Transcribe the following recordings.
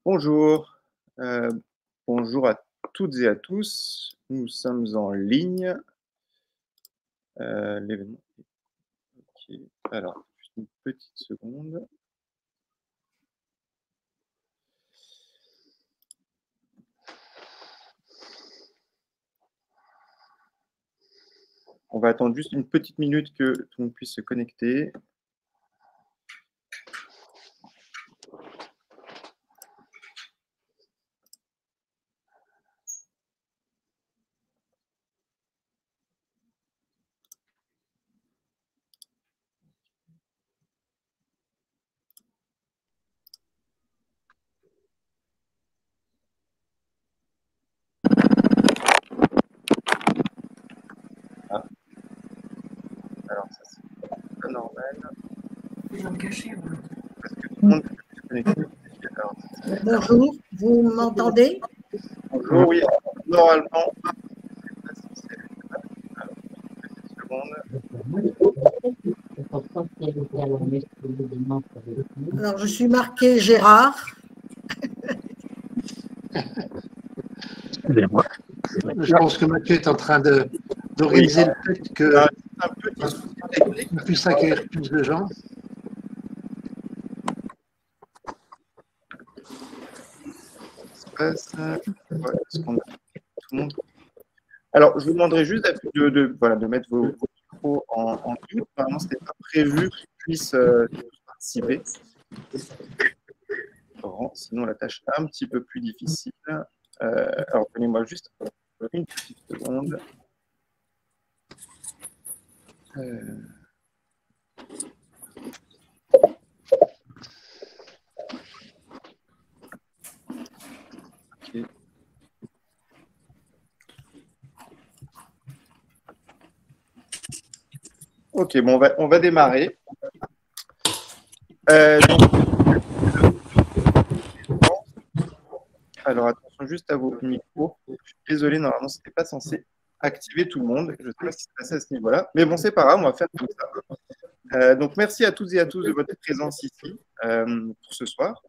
Bonjour, bonjour à toutes et à tous. Nous sommes en ligne. L'événement OK. Alors, juste une petite seconde. On va attendre juste une petite minute que tout le monde puisse se connecter. Ah, alors ça, c'est pas normal. Parce que tout le monde peut se connecter. Alors, Bonjour, vous m'entendez? bonjour, oui, normalement, c'est censé être là. Alors, une petite seconde. Alors, je suis marqué Gérard. Excusez-moi. Je pense que Mathieu est en train d'organiser le fait que Un petit souci technique. on puisse accueillir plus de gens. Tout le monde. Alors, je vous demanderai juste de mettre vos micros en mute. Normalement, ce n'était pas prévu qu'ils puissent participer. Sinon, la tâche est un petit peu plus difficile. Alors, donnez-moi juste une petite seconde. OK. OK, bon, on va démarrer. Alors, attention juste à vos micros. Je suis désolé, normalement, ce n'était pas censé activer tout le monde. Je ne sais pas ce qui s'est passé à ce niveau-là. Mais bon, c'est pas grave, on va faire comme ça. Donc, merci à toutes et à tous de votre présence ici pour ce soir.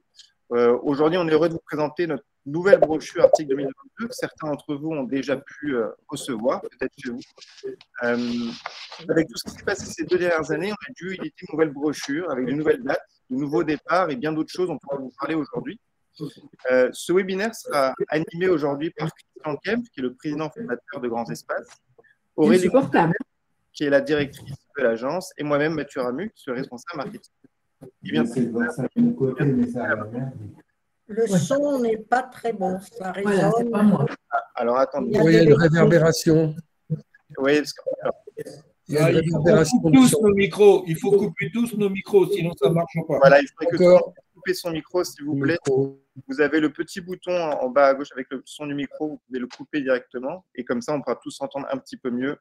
Aujourd'hui, on est heureux de vous présenter notre nouvelle brochure Arctique 2022 que certains d'entre vous ont déjà pu recevoir, peut-être chez vous. Avec tout ce qui s'est passé ces 2 dernières années, on a dû éditer une nouvelle brochure avec de nouvelles dates, de nouveaux départs et bien d'autres choses dont on va vous parler aujourd'hui. Ce webinaire sera animé aujourd'hui par Christian Kempf, qui est le président fondateur de Grands Espaces, Aurélie, qui est la directrice de l'agence, et moi-même, Mathieu Ramu, qui suis le responsable marketing. Le son n'est pas très bon, ça résonne. Voilà, c'est pas moi. Alors, attendez. Il y a une réverbération. Oui, parce que, Il y a une réverbération. Il faut couper tous nos micros, sinon ça ne marche pas. voilà, il faudrait que tout le Encore. monde coupe son micro, s'il vous plaît. Vous avez le petit bouton en bas à gauche avec le son du micro, vous pouvez le couper directement, et comme ça, on pourra tous s'entendre un petit peu mieux.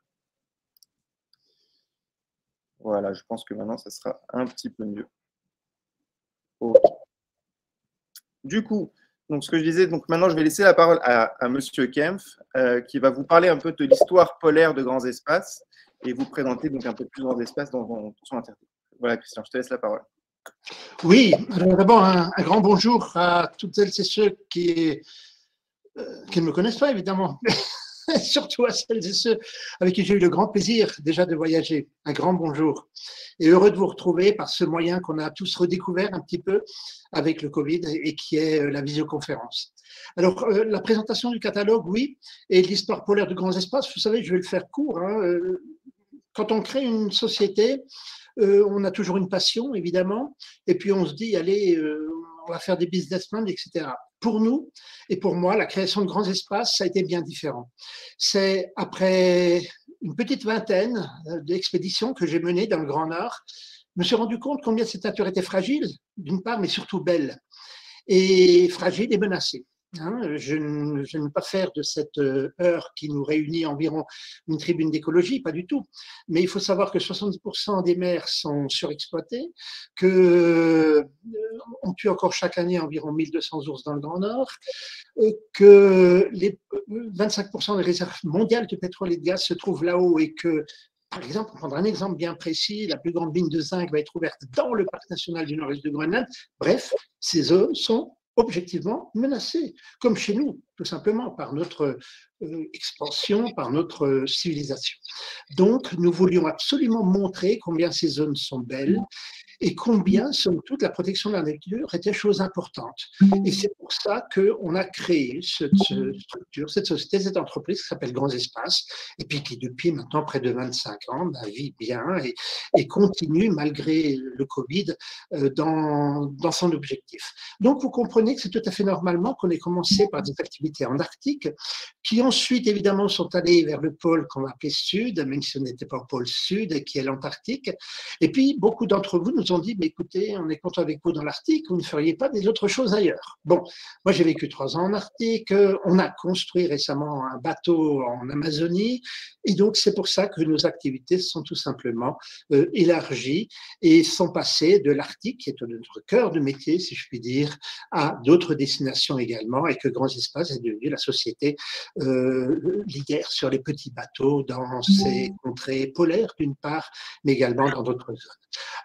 Voilà, je pense que maintenant, ça sera un petit peu mieux. OK. Du coup, donc ce que je disais, donc maintenant je vais laisser la parole à Monsieur Kempf, qui va vous parler un peu de l'histoire polaire de Grands Espaces et vous présenter donc un peu plus Grands Espaces dans son interview. Voilà, Christian, je te laisse la parole. Oui, alors d'abord un grand bonjour à toutes celles et ceux qui ne me connaissent pas, évidemment. Surtout à celles et ceux avec qui j'ai eu le grand plaisir déjà de voyager. Un grand bonjour. Et heureux de vous retrouver par ce moyen qu'on a tous redécouvert un petit peu avec le Covid et qui est la visioconférence. Alors, la présentation du catalogue, oui, et l'histoire polaire de Grands Espaces, vous savez, je vais le faire court. Quand on crée une société, on a toujours une passion, évidemment, et puis on se dit, allez, on va faire des business plans, etc. Pour nous et pour moi, la création de Grands Espaces, ça a été bien différent. C'est après une petite vingtaine d'expéditions que j'ai menées dans le Grand Nord, je me suis rendu compte combien cette nature était fragile, d'une part, mais surtout belle, et fragile et menacée. Je ne veux pas faire de cette heure qui nous réunit environ une tribune d'écologie, pas du tout. Mais il faut savoir que 70% des mers sont surexploitées, qu'on tue encore chaque année environ 1200 ours dans le Grand Nord, que les 25% des réserves mondiales de pétrole et de gaz se trouvent là-haut et que, par exemple, pour prendre un exemple bien précis, la plus grande mine de zinc va être ouverte dans le parc national du Nord-Est de Groenland. Bref, ces eaux sont objectivement menacés, comme chez nous, tout simplement, par notre expansion, par notre civilisation. Donc, nous voulions absolument montrer combien ces zones sont belles et combien, somme toute, la protection de la nature était chose importante. Et c'est pour ça qu'on a créé cette structure, cette société, cette entreprise qui s'appelle Grands Espaces, et puis qui, depuis maintenant près de 25 ans, vit bien et continue, malgré le Covid, dans son objectif. Donc, vous comprenez que c'est tout à fait normalement qu'on ait commencé par des activités en Arctique, qui ensuite, évidemment, sont allées vers le pôle qu'on va appeler Sud, même si ce n'était pas le pôle Sud, qui est l'Antarctique. Et puis, beaucoup d'entre vous nous ont dit, mais écoutez, on est content avec vous dans l'Arctique, vous ne feriez pas des autres choses ailleurs. Bon, moi j'ai vécu 3 ans en Arctique, on a construit récemment un bateau en Amazonie, et donc c'est pour ça que nos activités sont tout simplement élargies et sont passées de l'Arctique, qui est notre cœur de métier, si je puis dire, à d'autres destinations également, et que Grands Espaces est devenu la société leader sur les petits bateaux dans ces contrées polaires d'une part, mais également dans d'autres zones.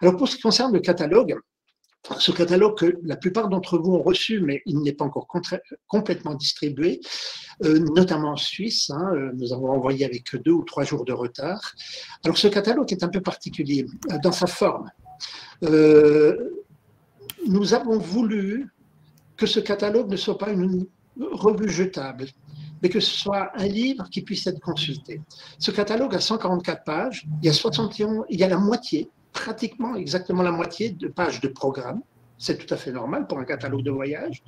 Alors pour ce qui concerne le catalogue, ce catalogue que la plupart d'entre vous ont reçu, mais il n'est pas encore complètement distribué, notamment en Suisse, nous avons envoyé avec 2 ou 3 jours de retard. Alors ce catalogue est un peu particulier dans sa forme. Nous avons voulu que ce catalogue ne soit pas une revue jetable, mais que ce soit un livre qui puisse être consulté. Ce catalogue a 144 pages, il y a la moitié, pratiquement exactement la moitié de pages de programme. C'est tout à fait normal pour un catalogue de voyage.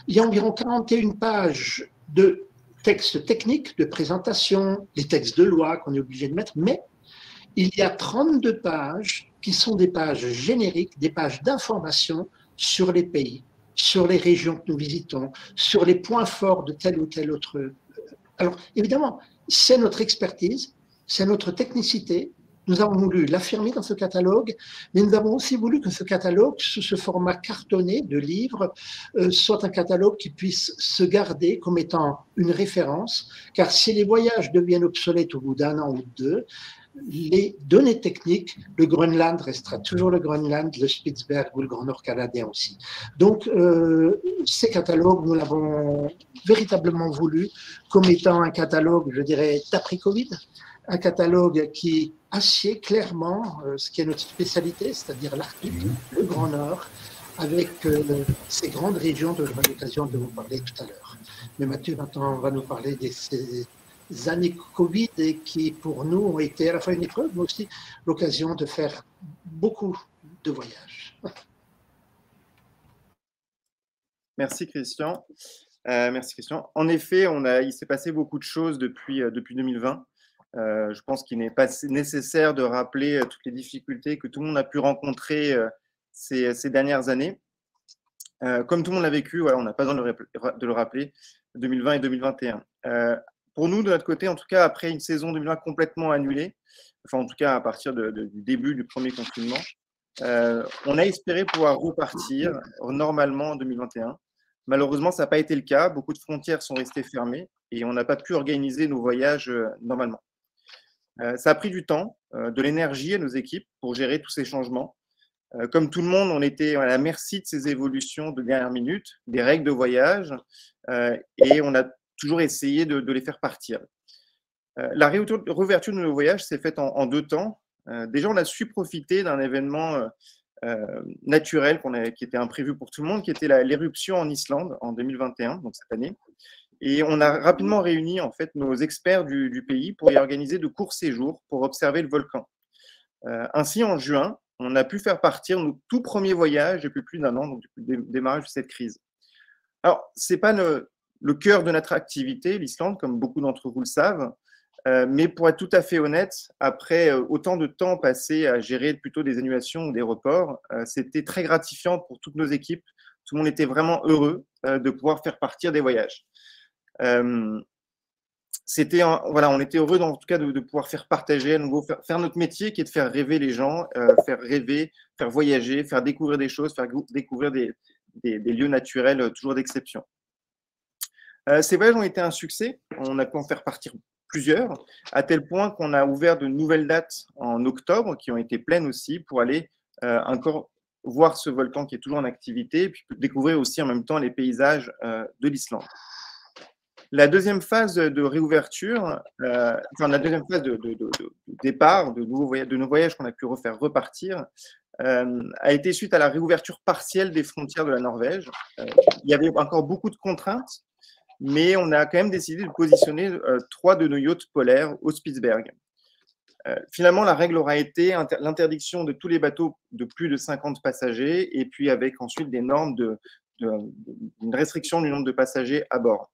Il y a environ 41 pages de textes techniques, de présentation, les textes de loi qu'on est obligé de mettre, mais il y a 32 pages qui sont des pages génériques, des pages d'information sur les pays, sur les régions que nous visitons, sur les points forts de tel ou tel autre. Alors, évidemment, c'est notre expertise, c'est notre technicité. Nous avons voulu l'affirmer dans ce catalogue, mais nous avons aussi voulu que ce catalogue, sous ce format cartonné de livres, soit un catalogue qui puisse se garder comme étant une référence, car si les voyages deviennent obsolètes au bout d'1 an ou 2, les données techniques, le Groenland restera toujours le Groenland, le Spitzberg ou le Grand Nord canadien aussi. Donc, ces catalogues, nous l'avons véritablement voulu comme étant un catalogue, je dirais, d'après-Covid, un catalogue qui assied clairement ce qui est notre spécialité, c'est-à-dire l'Arctique, le Grand Nord, avec ces grandes régions dont j'aurai l'occasion de vous parler tout à l'heure. Mais Mathieu maintenant va nous parler de ces années Covid et qui, pour nous, ont été à la fois une épreuve, mais aussi l'occasion de faire beaucoup de voyages. Merci Christian. Merci Christian. En effet, il s'est passé beaucoup de choses depuis 2020. Je pense qu'il n'est pas nécessaire de rappeler toutes les difficultés que tout le monde a pu rencontrer ces dernières années. Comme tout le monde l'a vécu, on n'a pas besoin de le rappeler, 2020 et 2021. Pour nous, de notre côté, en tout cas, après une saison 2020 complètement annulée, enfin en tout cas à partir du début du premier confinement, on a espéré pouvoir repartir normalement en 2021. Malheureusement, ça n'a pas été le cas. Beaucoup de frontières sont restées fermées et on n'a pas pu organiser nos voyages normalement. Ça a pris du temps, de l'énergie à nos équipes pour gérer tous ces changements. Comme tout le monde, on était à la merci de ces évolutions de dernière minute, des règles de voyage, et on a toujours essayé de les faire partir. La réouverture de nos voyages s'est faite en 2 temps. Déjà, on a su profiter d'un événement naturel qui était imprévu pour tout le monde, qui était l'éruption en Islande en 2021, donc cette année. Et on a rapidement réuni en fait nos experts du pays pour y organiser de courts séjours pour observer le volcan. Ainsi, en juin, on a pu faire partir nos tout premiers voyages depuis plus d'1 an, donc depuis le démarrage de cette crise. Alors, ce n'est pas le cœur de notre activité, l'Islande, comme beaucoup d'entre vous le savent, mais pour être tout à fait honnête, après autant de temps passé à gérer plutôt des annulations ou des reports, c'était très gratifiant pour toutes nos équipes. Tout le monde était vraiment heureux de pouvoir faire partir des voyages. On était heureux en tout cas de pouvoir faire partager à nouveau, faire notre métier qui est de faire rêver les gens, faire rêver, faire voyager, faire découvrir des choses, faire découvrir des lieux naturels toujours d'exception. Ces voyages ont été un succès, on a pu en faire partir plusieurs, à tel point qu'on a ouvert de nouvelles dates en octobre qui ont été pleines aussi pour aller encore voir ce volcan qui est toujours en activité, et puis découvrir aussi en même temps les paysages de l'Islande. La deuxième phase de réouverture, la deuxième phase de départ, de nos voyages qu'on a pu refaire repartir, a été suite à la réouverture partielle des frontières de la Norvège. Il y avait encore beaucoup de contraintes, mais on a quand même décidé de positionner 3 de nos yachts polaires au Spitsberg. Finalement, la règle aura été l'interdiction de tous les bateaux de plus de 50 passagers, et puis avec ensuite des normes une restriction du nombre de passagers à bord.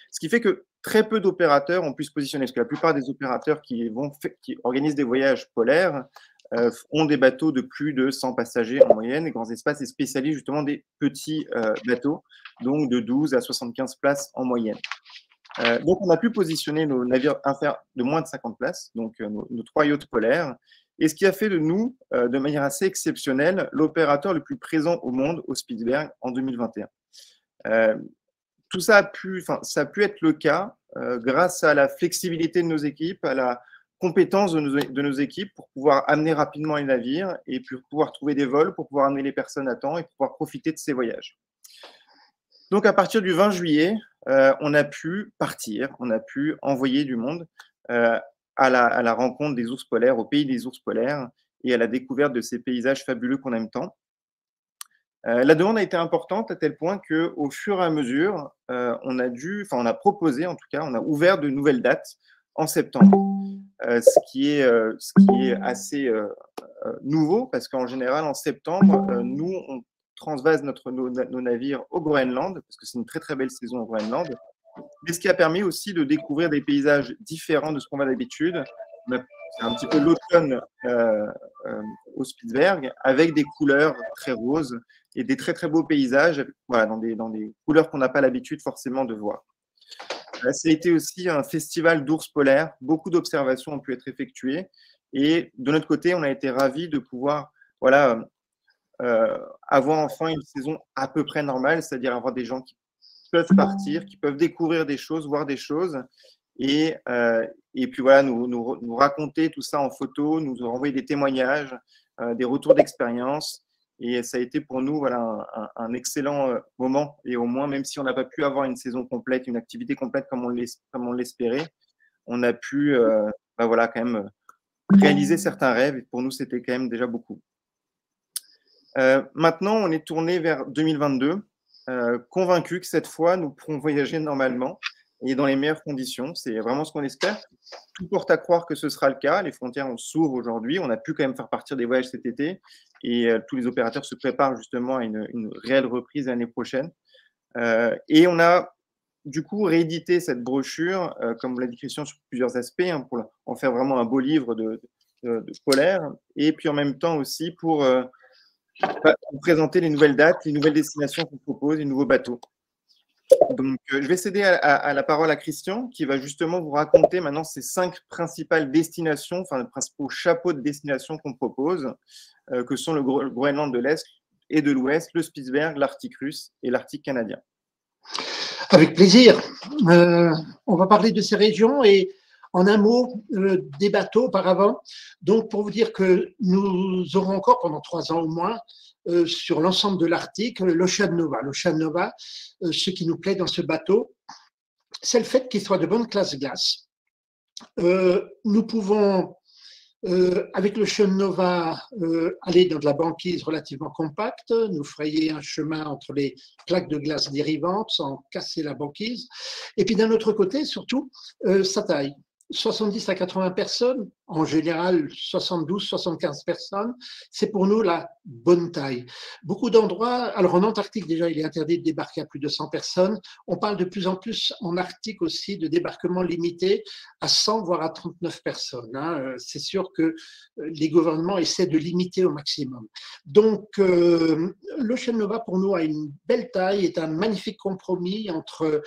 Ce qui fait que très peu d'opérateurs ont pu se positionner, parce que la plupart des opérateurs qui organisent des voyages polaires ont des bateaux de plus de 100 passagers en moyenne, et Grands Espaces est spécialisé justement des petits bateaux, donc de 12 à 75 places en moyenne. Donc, on a pu positionner nos navires de moins de 50 places, donc nos 3 yachts polaires, et ce qui a fait de nous, de manière assez exceptionnelle, l'opérateur le plus présent au monde au Spitsberg en 2021. Tout ça a pu être le cas grâce à la flexibilité de nos équipes, à la compétence de nos équipes pour pouvoir amener rapidement les navires et pour pouvoir trouver des vols, pour pouvoir amener les personnes à temps et pour pouvoir profiter de ces voyages. Donc, à partir du 20 juillet, on a pu partir, on a pu envoyer du monde à la rencontre des ours polaires, au pays des ours polaires et à la découverte de ces paysages fabuleux qu'on aime tant. La demande a été importante à tel point qu'au fur et à mesure, on a proposé, en tout cas, on a ouvert de nouvelles dates en septembre, ce qui est assez nouveau parce qu'en général, en septembre, nous, on transvase nos navires au Groenland, parce que c'est une très très belle saison au Groenland, mais ce qui a permis aussi de découvrir des paysages différents de ce qu'on voit d'habitude. C'est un petit peu l'automne au Spitsberg, avec des couleurs très roses et des très très beaux paysages, voilà, dans des couleurs qu'on n'a pas l'habitude forcément de voir. Ça a été aussi un festival d'ours polaires, beaucoup d'observations ont pu être effectuées, et de notre côté, on a été ravis de pouvoir avoir enfin une saison à peu près normale, c'est-à-dire avoir des gens qui peuvent partir, qui peuvent découvrir des choses, voir des choses, et puis voilà, nous raconter tout ça en photo, nous renvoyer des témoignages, des retours d'expérience, et ça a été pour nous voilà, un excellent moment, et au moins, même si on n'a pas pu avoir une saison complète, une activité complète comme on l'espérait, on a pu voilà, quand même réaliser certains rêves, et pour nous, c'était quand même déjà beaucoup. Maintenant, on est tourné vers 2022, convaincu que cette fois, nous pourrons voyager normalement et dans les meilleures conditions. C'est vraiment ce qu'on espère. Tout porte à croire que ce sera le cas. Les frontières s'ouvrent aujourd'hui. On a pu quand même faire partir des voyages cet été et tous les opérateurs se préparent justement à une réelle reprise l'année prochaine. Et on a du coup réédité cette brochure, comme vous l'a dit Christian, sur plusieurs aspects, hein, pour en faire vraiment un beau livre de polaire, et puis en même temps aussi pour présenter les nouvelles dates, les nouvelles destinations qu'on propose, les nouveaux bateaux. Donc, je vais céder à la parole à Christian, qui va justement vous raconter maintenant ces 5 principales destinations, enfin, les principaux chapeaux de destination qu'on propose, que sont le Groenland de l'Est et de l'Ouest, le Spitsberg, l'Arctique russe et l'Arctique canadien. Avec plaisir. On va parler de ces régions et en un mot, des bateaux auparavant. Donc, pour vous dire que nous aurons encore pendant 3 ans au moins, sur l'ensemble de l'Arctique, l'Ocean Nova. L'Ocean Nova, ce qui nous plaît dans ce bateau, c'est le fait qu'il soit de bonne classe glace. Nous pouvons, avec l'Ocean Nova, aller dans de la banquise relativement compacte, nous frayer un chemin entre les plaques de glace dérivantes sans casser la banquise. Et puis d'un autre côté, surtout, sa taille. 70 à 80 personnes, en général 72-75 personnes, c'est pour nous la bonne taille. Beaucoup d'endroits, alors en Antarctique déjà il est interdit de débarquer à plus de 100 personnes, on parle de plus en plus en Arctique aussi de débarquement limité à 100 voire à 39 personnes. Hein. C'est sûr que les gouvernements essaient de limiter au maximum. Donc l'Ocean Nova pour nous a une belle taille, est un magnifique compromis entre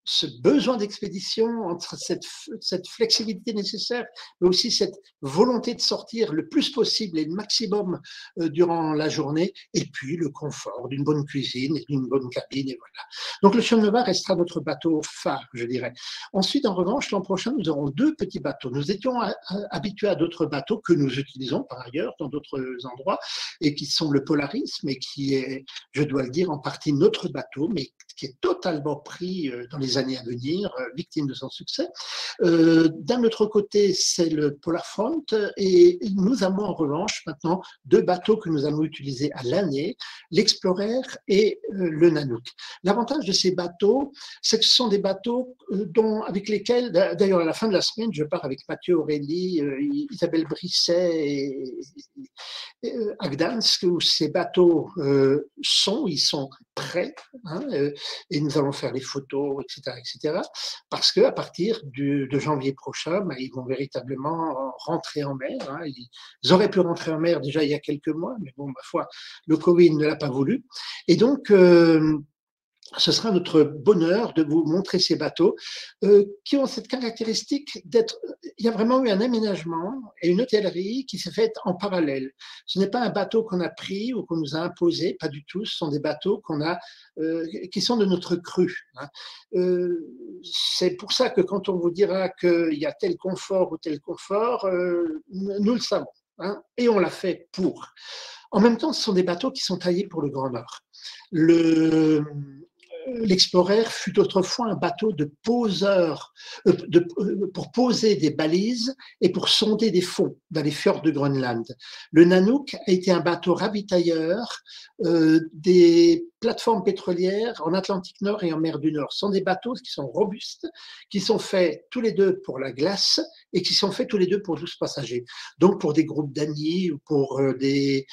ce besoin d'expédition, entre cette flexibilité nécessaire, mais aussi cette volonté de sortir le plus possible et le maximum durant la journée, et puis le confort d'une bonne cuisine et d'une bonne cabine, et voilà. Donc le Ocean Nova restera notre bateau phare, je dirais. Ensuite, en revanche, l'an prochain, nous aurons 2 petits bateaux. Nous étions habitués à d'autres bateaux que nous utilisons par ailleurs dans d'autres endroits, et qui sont le Polaris, mais qui est, je dois le dire, en partie notre bateau, mais qui est totalement pris dans les années à venir, victime de son succès. D'un autre côté, c'est le Polar Front, et nous avons en revanche maintenant 2 bateaux que nous allons utiliser à l'année, l'Explorer et le Nanook. L'avantage de ces bateaux, c'est que ce sont des bateaux avec lesquels, d'ailleurs à la fin de la semaine, je pars avec Mathieu Aurélie, Isabelle Brisset et à Gdansk, où ces bateaux ils sont prêts, hein, et nous allons faire les photos, etc., parce qu'à partir de janvier prochain, ils vont véritablement rentrer en mer. Hein. Ils auraient pu rentrer en mer déjà il y a quelques mois, mais bon, ma foi, le Covid ne l'a pas voulu. Et donc, ce sera notre bonheur de vous montrer ces bateaux qui ont cette caractéristique d'être… Il y a vraiment eu un aménagement et une hôtellerie qui s'est faite en parallèle. Ce n'est pas un bateau qu'on a pris ou qu'on nous a imposé, pas du tout. Ce sont des bateaux qui sont de notre cru. Hein. C'est pour ça que quand on vous dira qu'il y a tel confort ou tel confort, nous le savons. Hein, et on l'a fait pour. En même temps, ce sont des bateaux qui sont taillés pour le Grand Nord. L'Explorer fut autrefois un bateau de poseur, pour poser des balises et pour sonder des fonds dans les fjords de Groenland. Le Nanook a été un bateau ravitailleur des plateformes pétrolières en Atlantique Nord et en mer du Nord. Ce sont des bateaux qui sont robustes, qui sont faits tous les deux pour la glace et qui sont faits tous les deux pour 12 passagers. Donc pour des groupes d'amis ou pour des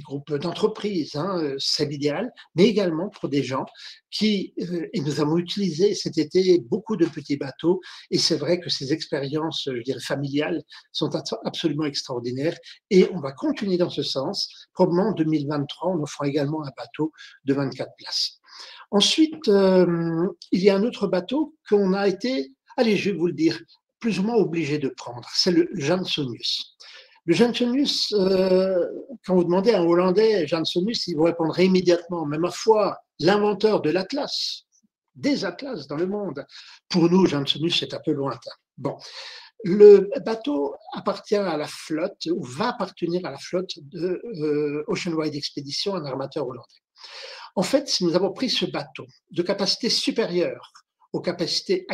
groupes d'entreprises, hein, c'est l'idéal, mais également pour des gens et nous avons utilisé cet été beaucoup de petits bateaux, et c'est vrai que ces expériences, je dirais, familiales sont absolument extraordinaires, et on va continuer dans ce sens. Probablement en 2023, on offre également un bateau de 24 places. Ensuite, il y a un autre bateau qu'on a été, allez, je vais vous le dire, plus ou moins obligé de prendre, c'est le Jansonius. Le Jansonius, quand vous demandez à un Hollandais Jansonius, il vous répondrait immédiatement, mais ma foi, l'inventeur de l'Atlas, des Atlas dans le monde. Pour nous, Jansonius, c'est un peu lointain. Bon, le bateau appartient à la flotte, ou va appartenir à la flotte de Ocean Wide Expedition, un armateur hollandais. En fait, si nous avons pris ce bateau de capacité supérieure aux capacités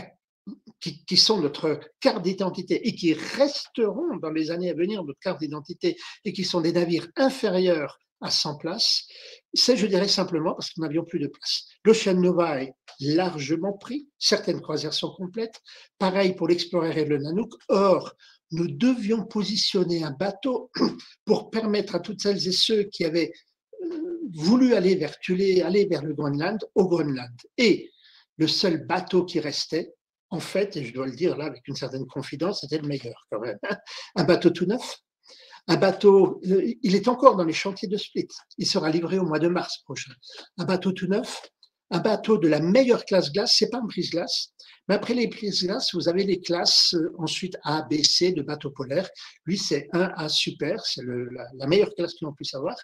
qui sont notre carte d'identité et qui resteront dans les années à venir notre carte d'identité et qui sont des navires inférieurs à 100 places, c'est, je dirais, simplement parce que nous n'avions plus de place. L'Ocean Nova est largement pris, certaines croisières sont complètes, pareil pour l'Explorer et le Nanook. Or, nous devions positionner un bateau pour permettre à toutes celles et ceux qui avaient voulu aller vers Thulé, aller vers le Groenland, au Groenland. Et le seul bateau qui restait, en fait, et je dois le dire là avec une certaine confidence, c'était le meilleur quand même. Un bateau tout neuf, un bateau, il est encore dans les chantiers de Split, il sera livré au mois de mars prochain. Un bateau tout neuf, un bateau de la meilleure classe glace, c'est pas un brise-glace, mais après les brise-glace, vous avez les classes ensuite A, B, C de bateaux polaires. Lui, c'est 1A super, c'est la meilleure classe que l'on puisse avoir.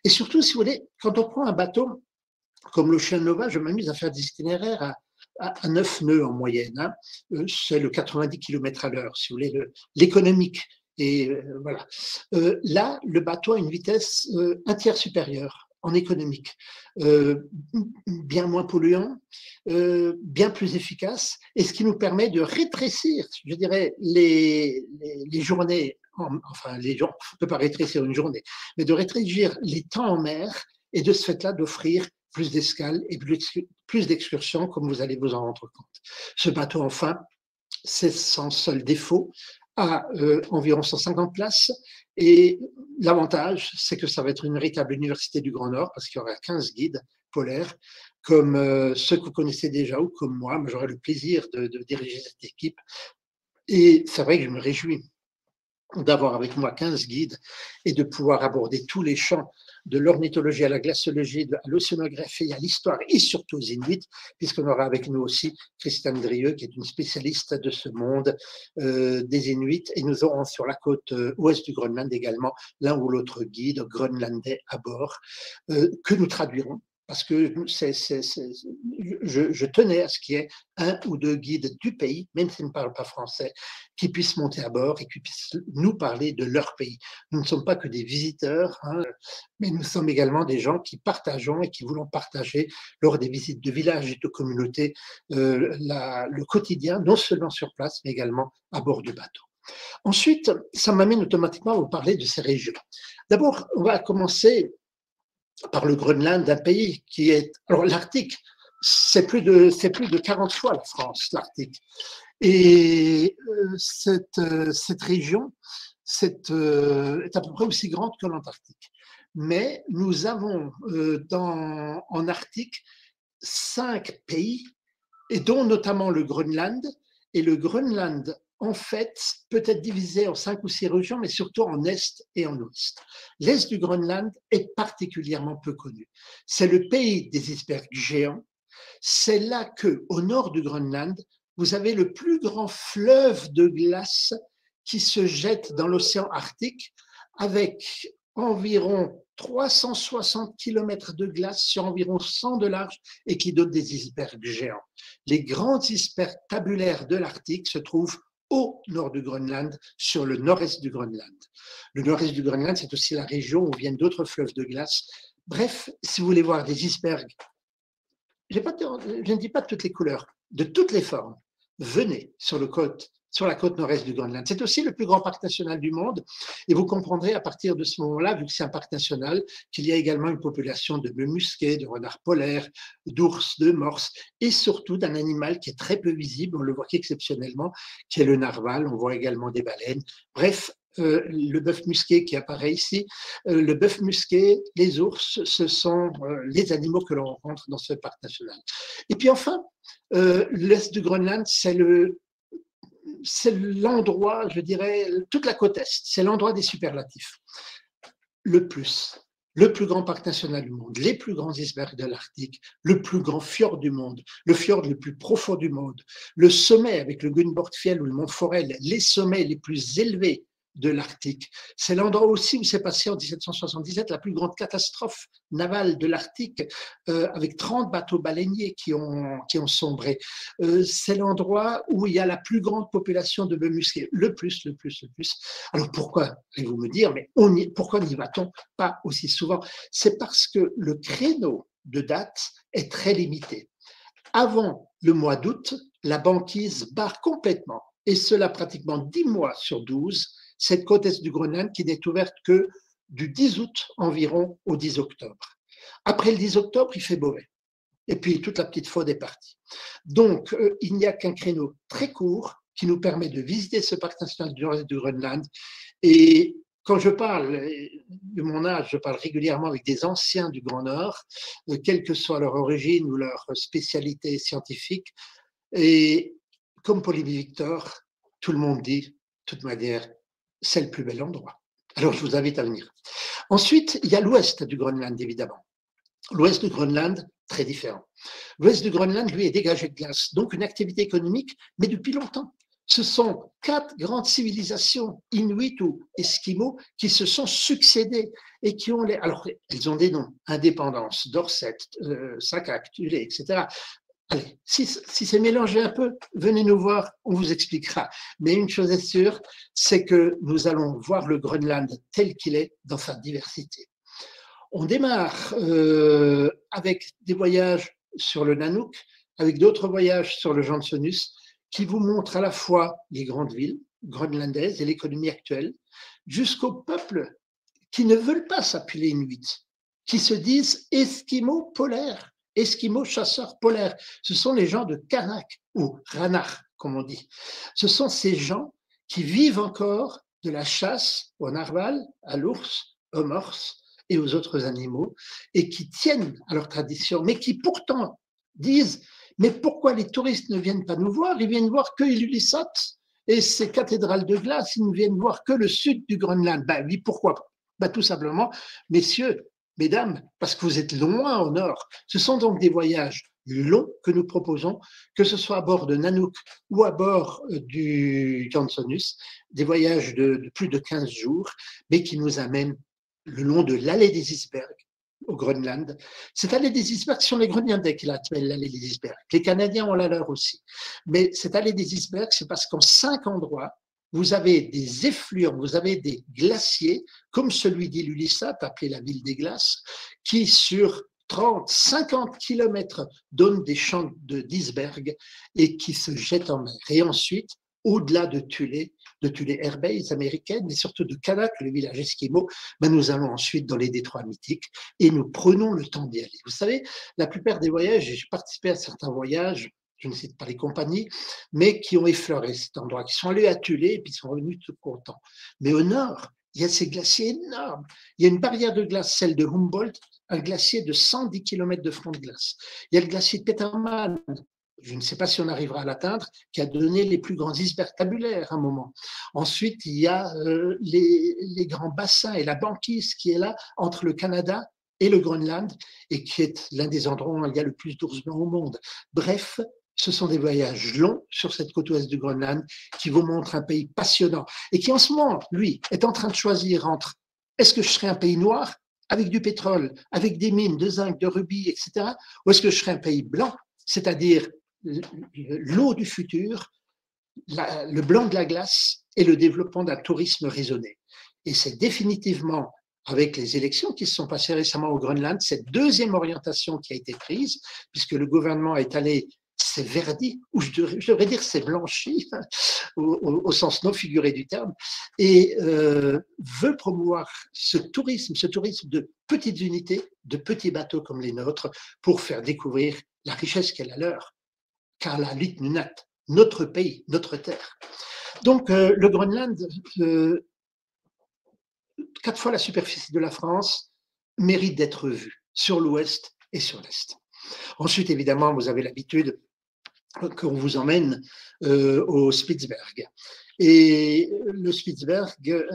Et surtout, si vous voulez, quand on prend un bateau comme l'Ocean Nova, je m'amuse à faire des itinéraires à 9 nœuds en moyenne. Hein. C'est le 90 km à l'heure, si vous voulez, l'économique. Et voilà. Là, le bateau a une vitesse un tiers supérieure en économique, bien moins polluant, bien plus efficace, et ce qui nous permet de rétrécir, je dirais, les journées, enfin, on ne peut pas rétrécir une journée, mais de rétrécir les temps en mer, et de ce fait-là d'offrir plus d'escales et plus d'excursions, comme vous allez vous en rendre compte. Ce bateau, enfin, c'est son seul défaut, à environ 150 places, et l'avantage, c'est que ça va être une véritable université du Grand Nord, parce qu'il y aura 15 guides polaires, comme ceux que vous connaissez déjà, ou comme moi, j'aurai le plaisir de diriger cette équipe, et c'est vrai que je me réjouis d'avoir avec moi 15 guides et de pouvoir aborder tous les champs de l'ornithologie à la glaciologie, à l'océanographie, à l'histoire et surtout aux Inuits, puisqu'on aura avec nous aussi Christiane Drieux, qui est une spécialiste de ce monde des Inuits, et nous aurons sur la côte ouest du Groenland également l'un ou l'autre guide groenlandais à bord, que nous traduirons. Parce que je tenais à ce qu'il y ait un ou deux guides du pays, même s'ils ne parlent pas français, qui puissent monter à bord et qui puissent nous parler de leur pays. Nous ne sommes pas que des visiteurs, hein, mais nous sommes également des gens qui partageons et qui voulons partager lors des visites de villages et de communautés le quotidien, non seulement sur place, mais également à bord du bateau. Ensuite, ça m'amène automatiquement à vous parler de ces régions. D'abord, on va commencer par le Groenland, un pays qui est… Alors l'Arctique, c'est plus de 40 fois la France, l'Arctique. Et cette région est à peu près aussi grande que l'Antarctique. Mais nous avons en Arctique 5 pays, et dont notamment le Groenland. Et le Groenland, en fait, peut être divisé en 5 ou 6 régions, mais surtout en Est et en Ouest. L'Est du Groenland est particulièrement peu connu. C'est le pays des icebergs géants. C'est là que, au nord du Groenland, vous avez le plus grand fleuve de glace qui se jette dans l'océan Arctique, avec environ 360 km de glace sur environ 100 de large et qui donne des icebergs géants. Les grands icebergs tabulaires de l'Arctique se trouvent au nord du Groenland, sur le nord-est du Groenland. Le nord-est du Groenland, c'est aussi la région où viennent d'autres fleuves de glace. Bref, si vous voulez voir des icebergs, je ne dis pas de toutes les couleurs, de toutes les formes, venez sur la côte nord-est du Groenland. C'est aussi le plus grand parc national du monde et vous comprendrez à partir de ce moment-là, vu que c'est un parc national, qu'il y a également une population de bœufs musqués, de renards polaires, d'ours, de morses et surtout d'un animal qui est très peu visible, on le voit qu'exceptionnellement, qui est le narwal. On voit également des baleines. Bref, le bœuf musqué qui apparaît ici, le bœuf musqué, les ours, ce sont les animaux que l'on rencontre dans ce parc national. Et puis enfin, l'est du Groenland, c'est l'endroit, je dirais, toute la côte est, c'est l'endroit des superlatifs. Le plus grand parc national du monde, les plus grands icebergs de l'Arctique, le plus grand fjord du monde, le fjord le plus profond du monde, le sommet avec le Gunnborgfjell ou le mont Forel, les sommets les plus élevés de l'Arctique. C'est l'endroit aussi où s'est passée en 1777 la plus grande catastrophe navale de l'Arctique, avec 30 bateaux baleiniers qui ont sombré. C'est l'endroit où il y a la plus grande population de bœufs musqués, le plus. Alors pourquoi, allez-vous me dire, mais pourquoi n'y va-t-on pas aussi souvent? C'est parce que le créneau de date est très limité. Avant le mois d'août, la banquise barre complètement, et cela pratiquement 10 mois sur 12, cette côte est du Groenland qui n'est ouverte que du 10 août environ au 10 octobre. Après le 10 octobre, il fait mauvais. Et puis toute la petite faune est partie. Donc, il n'y a qu'un créneau très court qui nous permet de visiter ce parc national du Groenland. Et quand je parle de mon âge, je parle régulièrement avec des anciens du Grand Nord, quelle que soit leur origine ou leur spécialité scientifique. Et comme Polybe Victor, tout le monde dit, de toute manière, c'est le plus bel endroit. Alors, je vous invite à venir. Ensuite, il y a l'ouest du Groenland, évidemment. L'ouest du Groenland, très différent. L'ouest du Groenland, lui, est dégagé de glace, donc une activité économique, mais depuis longtemps. Ce sont 4 grandes civilisations, Inuit ou Esquimaux, qui se sont succédées et qui ont alors, elles ont des noms, Indépendance, Dorset, Sakak, Tulé, etc. Allez, si c'est mélangé un peu, venez nous voir, on vous expliquera. Mais une chose est sûre, c'est que nous allons voir le Groenland tel qu'il est dans sa diversité. On démarre avec des voyages sur le Nanook, avec d'autres voyages sur le Jansonus, qui vous montrent à la fois les grandes villes groenlandaises et l'économie actuelle, jusqu'aux peuples qui ne veulent pas s'appeler Inuits, qui se disent Esquimaux polaires. Esquimaux chasseurs polaires, ce sont les gens de Kanak ou Ranach, comme on dit. Ce sont ces gens qui vivent encore de la chasse au narwal, à l'ours, aux morses et aux autres animaux, et qui tiennent à leur tradition, mais qui pourtant disent « Mais pourquoi les touristes ne viennent pas nous voir? Ils viennent voir que Ilulissat Et ces cathédrales de glace, ils ne viennent voir que le sud du Groenland. Ben oui, pourquoi pas? Ben, tout simplement, messieurs, mesdames, parce que vous êtes loin au nord. Ce sont donc des voyages longs que nous proposons, que ce soit à bord de Nanook ou à bord du Jansonus, des voyages de plus de 15 jours, mais qui nous amènent le long de l'allée des icebergs au Groenland. Cette allée des icebergs, ce sont les Groenlandais qui l'appellent l'allée des icebergs. Les Canadiens ont la leur aussi. Mais cette allée des icebergs, c'est parce qu'en 5 endroits, vous avez des effluents, vous avez des glaciers, comme celui d'Ilulissat, appelé la ville des glaces, qui sur 30, 50 kilomètres donnent des champs d'icebergs et qui se jettent en mer. Et ensuite, au-delà de Thule Air Base américaine, mais surtout de Kanak, le village esquimau, ben nous allons ensuite dans les détroits mythiques et nous prenons le temps d'y aller. Vous savez, la plupart des voyages, et j'ai participé à certains voyages, je ne cite pas les compagnies, mais qui ont effleuré cet endroit, qui sont allés à Thule et puis sont revenus tout contents. Mais au nord, il y a ces glaciers énormes. Il y a une barrière de glace, celle de Humboldt, un glacier de 110 km de front de glace. Il y a le glacier de Petermann, je ne sais pas si on arrivera à l'atteindre, qui a donné les plus grands icebergs tabulaires à un moment. Ensuite, il y a les grands bassins et la banquise qui est là entre le Canada et le Groenland et qui est l'un des endroits où il y a le plus d'ours blancs au monde. Bref, ce sont des voyages longs sur cette côte ouest du Groenland qui vous montrent un pays passionnant et qui en ce moment, lui, est en train de choisir entre est-ce que je serai un pays noir avec du pétrole, avec des mines de zinc, de rubis, etc., ou est-ce que je serai un pays blanc, c'est-à-dire l'eau du futur, le blanc de la glace et le développement d'un tourisme raisonné. Et c'est définitivement, avec les élections qui se sont passées récemment au Groenland, cette deuxième orientation qui a été prise, puisque le gouvernement est allé, c'est verdi, ou je devrais dire c'est blanchi, au sens non figuré du terme, et veut promouvoir ce tourisme de petites unités, de petits bateaux comme les nôtres, pour faire découvrir la richesse qu'est la leur. Car la Nunat, notre pays, notre terre. Donc, le Groenland, 4 fois la superficie de la France, mérite d'être vu sur l'ouest et sur l'est. Ensuite, évidemment, vous avez l'habitude qu'on vous emmène au Spitzberg. Et le Spitzberg,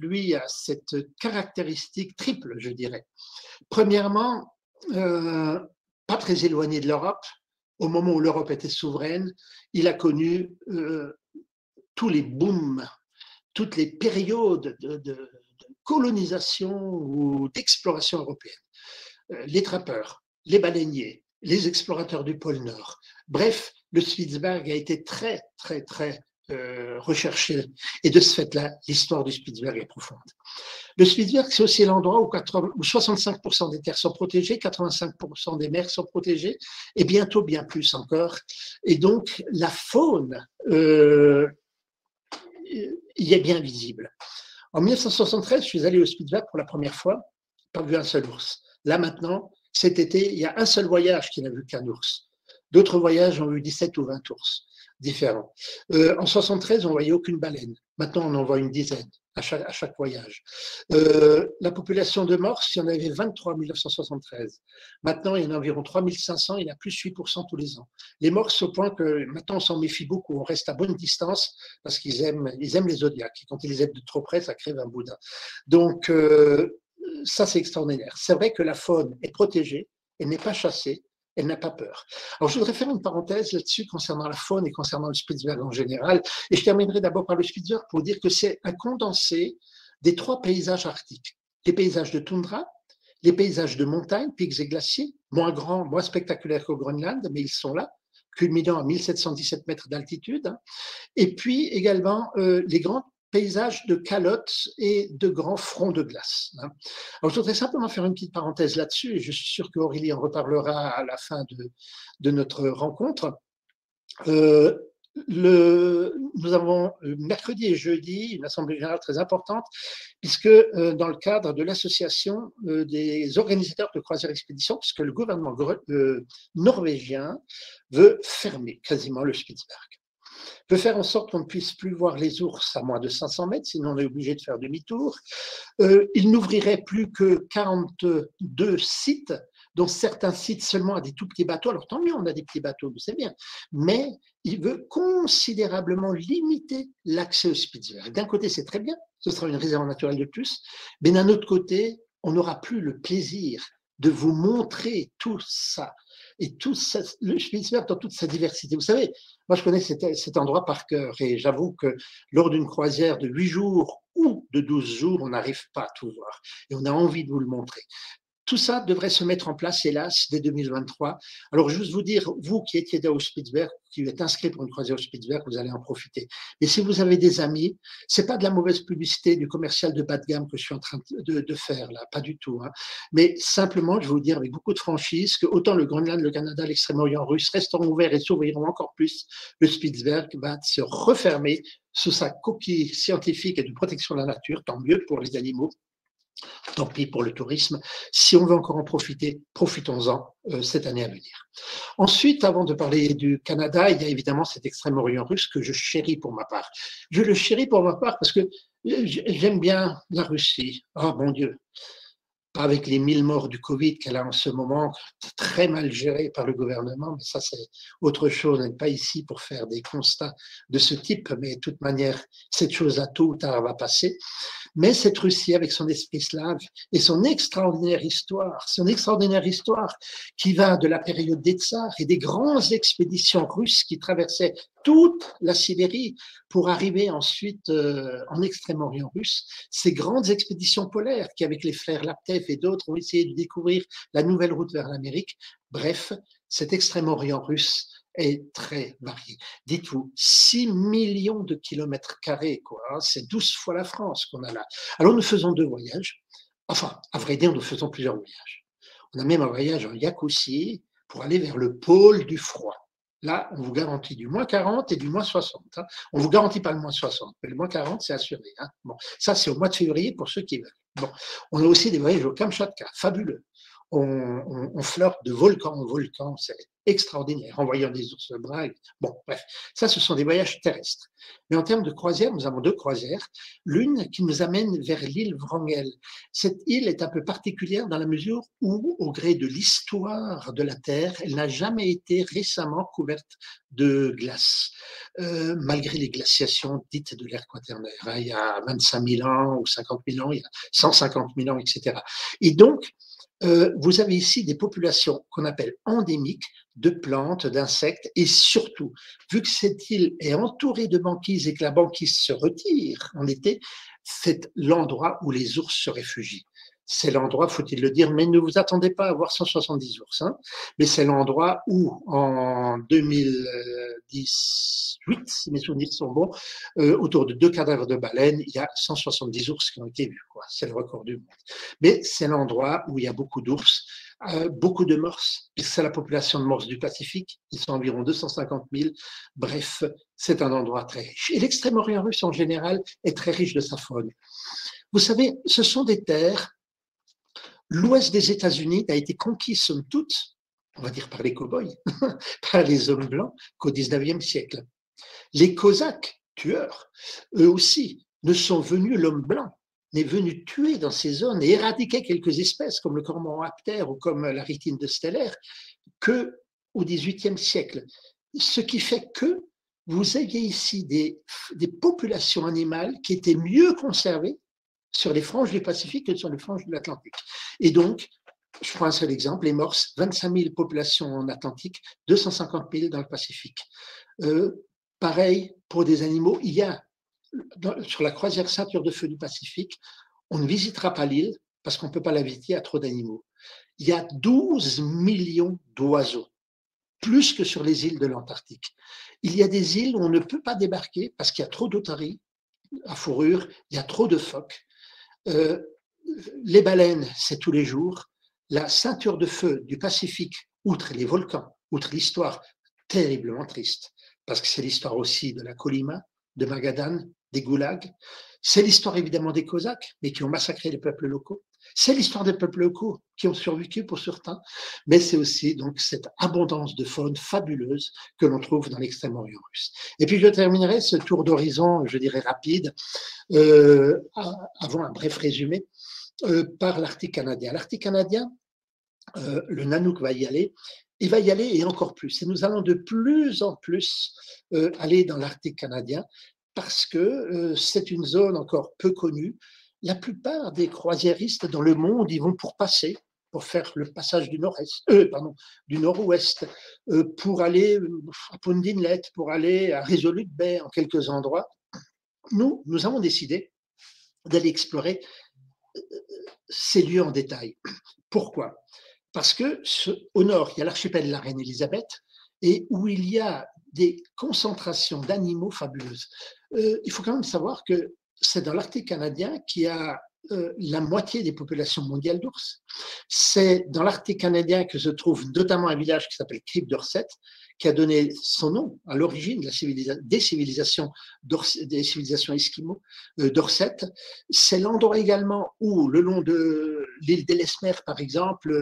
lui, a cette caractéristique triple, je dirais. Premièrement, pas très éloigné de l'Europe. Au moment où l'Europe était souveraine, il a connu tous les booms, toutes les périodes de colonisation ou d'exploration européenne. Les trappeurs, les baleiniers, les explorateurs du pôle Nord. Bref, le Spitzberg a été très, très, très recherché. Et de ce fait-là, l'histoire du Spitzberg est profonde. Le Spitzberg, c'est aussi l'endroit où 65% des terres sont protégées, 85% des mers sont protégées, et bientôt bien plus encore. Et donc, la faune y est bien visible. En 1973, je suis allé au Spitzberg pour la première fois, pas vu un seul ours. Là maintenant, cet été, il y a un seul voyage qui n'a vu qu'un ours. D'autres voyages ont eu 17 ou 20 ours différents. En 73, on ne voyait aucune baleine. Maintenant, on en voit une dizaine à chaque voyage. La population de morses, il y en avait 23 en 1973. Maintenant, il y en a environ 3500, il y en a plus 8% tous les ans. Les morses au point que maintenant, on s'en méfie beaucoup, on reste à bonne distance parce qu'ils aiment les zodiacs. Et quand ils les aiment de trop près, ça crève un boudin. Donc, ça, c'est extraordinaire. C'est vrai que la faune est protégée, elle n'est pas chassée, elle n'a pas peur. Alors, je voudrais faire une parenthèse là-dessus concernant la faune et concernant le Spitzberg en général. Et je terminerai d'abord par le Spitzberg pour dire que c'est un condensé des 3 paysages arctiques. Les paysages de toundra, les paysages de montagne, pics et glaciers, moins grands, moins spectaculaires qu'au Groenland, mais ils sont là, culminant à 1717 mètres d'altitude. Et puis également les grands paysages de calottes et de grands fronts de glace. Alors, je voudrais simplement faire une petite parenthèse là-dessus, et je suis sûr qu'Aurélie en reparlera à la fin de notre rencontre. Nous avons mercredi et jeudi une assemblée générale très importante, puisque dans le cadre de l'association des organisateurs de croisières expéditions, puisque le gouvernement norvégien veut fermer quasiment le Spitzberg, veut faire en sorte qu'on ne puisse plus voir les ours à moins de 500 mètres, sinon on est obligé de faire demi-tour. Il n'ouvrirait plus que 42 sites dont certains sites seulement à des tout petits bateaux. Alors tant mieux, on a des petits bateaux, c'est bien. Mais il veut considérablement limiter l'accès au Spitzberg. D'un côté, c'est très bien, ce sera une réserve naturelle de plus, mais d'un autre côté, on n'aura plus le plaisir de vous montrer tout ça, et tout ça, le Spitzberg dans toute sa diversité. Vous savez, moi je connais cet endroit par cœur, et j'avoue que lors d'une croisière de 8 jours ou de 12 jours, on n'arrive pas à tout voir, et on a envie de vous le montrer. Tout ça devrait se mettre en place, hélas, dès 2023. Alors, juste vous dire, vous qui étiez au Spitzberg, qui êtes inscrit pour une croisière au Spitzberg, vous allez en profiter. Et si vous avez des amis, c'est pas de la mauvaise publicité du commercial de bas de gamme que je suis en train de faire là, pas du tout. Hein. Mais simplement, je vais vous dire avec beaucoup de franchise que autant le Groenland, le Canada, l'Extrême-Orient russe resteront ouverts et s'ouvriront encore plus, le Spitzberg va se refermer sous sa coquille scientifique et de protection de la nature, tant mieux pour les animaux. Tant pis pour le tourisme. Si on veut encore en profiter, profitons-en cette année à venir. Ensuite, avant de parler du Canada, il y a évidemment cet Extrême-Orient russe que je chéris pour ma part. Je le chéris pour ma part parce que j'aime bien la Russie. Oh mon Dieu, pas avec les 1000 morts du Covid qu'elle a en ce moment, très mal géré par le gouvernement, mais ça c'est autre chose, on n'est pas ici pour faire des constats de ce type, mais de toute manière, cette chose-là tôt ou tard va passer. Mais cette Russie avec son esprit slave et son extraordinaire histoire qui va de la période des tsars et des grandes expéditions russes qui traversaient toute la Sibérie pour arriver ensuite en Extrême-Orient russe, ces grandes expéditions polaires qui, avec les frères Laptev et d'autres, ont essayé de découvrir la nouvelle route vers l'Amérique. Bref, cet Extrême-Orient russe est très varié. Dites-vous, 6 millions de kilomètres carrés, quoi, hein, c'est 12 fois la France qu'on a là. Alors nous faisons 2 voyages, enfin, à vrai dire, nous faisons plusieurs voyages. On a même un voyage en Yakoutie pour aller vers le pôle du froid. Là, on vous garantit du moins 40 et du moins 60. Hein. On ne vous garantit pas le moins 60, mais le moins 40, c'est assuré. Hein. Bon, ça, c'est au mois de février pour ceux qui veulent. Bon, on a aussi des voyages au Kamchatka, fabuleux. On flirte de volcan en volcan, c'est extraordinaire, en voyant des ours bruns. Bon, bref, ça, ce sont des voyages terrestres. Mais en termes de croisière, nous avons 2 croisières. L'une qui nous amène vers l'île Wrangel. Cette île est un peu particulière dans la mesure où, au gré de l'histoire de la Terre, elle n'a jamais été récemment couverte de glace, malgré les glaciations dites de l'ère quaternaire. Hein, il y a 25 000 ans ou 50 000 ans, il y a 150 000 ans, etc. Et donc, vous avez ici des populations qu'on appelle endémiques de plantes, d'insectes, et surtout, vu que cette île est entourée de banquises et que la banquise se retire en été, c'est l'endroit où les ours se réfugient. C'est l'endroit, faut-il le dire, mais ne vous attendez pas à voir 170 ours, hein, mais c'est l'endroit où, en 2018, si mes souvenirs sont bons, autour de 2 cadavres de baleines, il y a 170 ours qui ont été vus, quoi. C'est le record du monde. Mais c'est l'endroit où il y a beaucoup d'ours, beaucoup de morses, puisque c'est la population de morses du Pacifique, ils sont environ 250 000. Bref, c'est un endroit très riche. Et l'Extrême-Orient russe, en général, est très riche de sa faune. Vous savez, ce sont des terres. L'ouest des États-Unis a été conquis, somme toute, on va dire par les cow-boys, par les hommes blancs, qu'au XIXe siècle. Les Cosaques, tueurs, eux aussi, ne sont venus, l'homme blanc n'est venu tuer dans ces zones et éradiquer quelques espèces, comme le cormoran aptère ou comme la rythine de Steller, qu'au XVIIIe siècle. Ce qui fait que vous ayez ici des populations animales qui étaient mieux conservées sur les franges du Pacifique que sur les franges de l'Atlantique. Et donc, je prends un seul exemple, les morses, 25 000 populations en Atlantique, 250 000 dans le Pacifique. Pareil pour des animaux, il y a, sur la croisière Ceinture de Feu du Pacifique, on ne visitera pas l'île parce qu'on ne peut pas la visiter, il y a trop d'animaux. Il y a 12 millions d'oiseaux, plus que sur les îles de l'Antarctique. Il y a des îles où on ne peut pas débarquer parce qu'il y a trop d'otaries à fourrure, il y a trop de phoques. Les baleines, c'est tous les jours. La ceinture de feu du Pacifique, outre les volcans, outre l'histoire terriblement triste, parce que c'est l'histoire aussi de la Colima, de Magadan, des goulags. C'est l'histoire évidemment des Cosaques, mais qui ont massacré les peuples locaux. C'est l'histoire des peuples locaux qui ont survécu pour certains, mais c'est aussi donc cette abondance de faune fabuleuse que l'on trouve dans l'Extrême-Orient russe. Et puis je terminerai ce tour d'horizon, je dirais rapide, avant un bref résumé, par l'Arctique canadien. L'Arctique canadien, le Nanook va y aller, il va y aller et encore plus. Et nous allons de plus en plus aller dans l'Arctique canadien parce que c'est une zone encore peu connue. La plupart des croisiéristes dans le monde y vont pour passer, pour faire le passage du nord-ouest, pour aller à Pond Inlet, pour aller à Resolute Bay en quelques endroits. Nous avons décidé d'aller explorer ces lieux en détail. Pourquoi? Parce que au nord, il y a l'archipel de la Reine Élisabeth et où il y a des concentrations d'animaux fabuleuses. Il faut quand même savoir que c'est dans l'Arctique canadien qu'il y a la moitié des populations mondiales d'ours. C'est dans l'Arctique canadien que se trouve notamment un village qui s'appelle Cape Dorset, qui a donné son nom à l'origine des civilisations esquimaux Dorset. C'est l'endroit également où, le long de l'île d'Ellesmer, par exemple,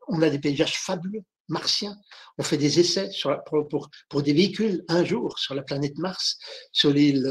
on a des paysages fabuleux, martiens. On fait des essais pour des véhicules un jour sur la planète Mars, sur l'île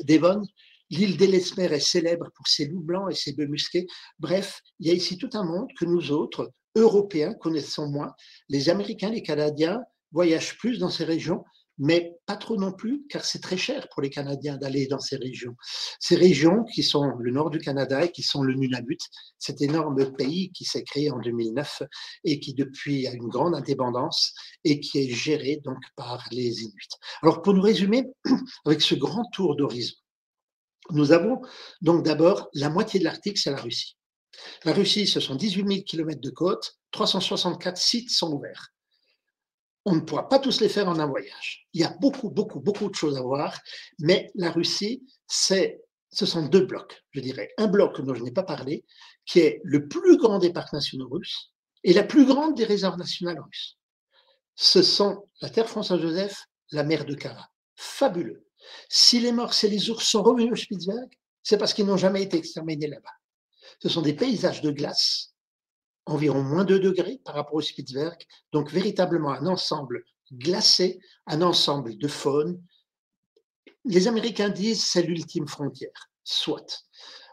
Devon. L'île d'Ellesmer est célèbre pour ses loups blancs et ses bœufs musqués. Bref, il y a ici tout un monde que nous autres, Européens, connaissons moins. Les Américains, les Canadiens voyagent plus dans ces régions, mais pas trop non plus, car c'est très cher pour les Canadiens d'aller dans ces régions. Ces régions qui sont le nord du Canada et qui sont le Nunavut, cet énorme pays qui s'est créé en 2009 et qui depuis a une grande indépendance et qui est géré donc par les Inuits. Alors pour nous résumer, avec ce grand tour d'horizon, nous avons donc d'abord la moitié de l'Arctique, c'est la Russie. La Russie, ce sont 18 000 km de côte, 364 sites sont ouverts. On ne pourra pas tous les faire en un voyage. Il y a beaucoup de choses à voir, mais la Russie, ce sont deux blocs, je dirais. Un bloc dont je n'ai pas parlé, qui est le plus grand des parcs nationaux russes et la plus grande des réserves nationales russes. Ce sont la terre François-Joseph, la mer de Kara. Fabuleux. Si les morses et les ours sont revenus au Spitzberg, c'est parce qu'ils n'ont jamais été exterminés là-bas. Ce sont des paysages de glace, environ moins 2 degrés par rapport au Spitzberg, donc véritablement un ensemble glacé, un ensemble de faune. Les Américains disent c'est l'ultime frontière, soit.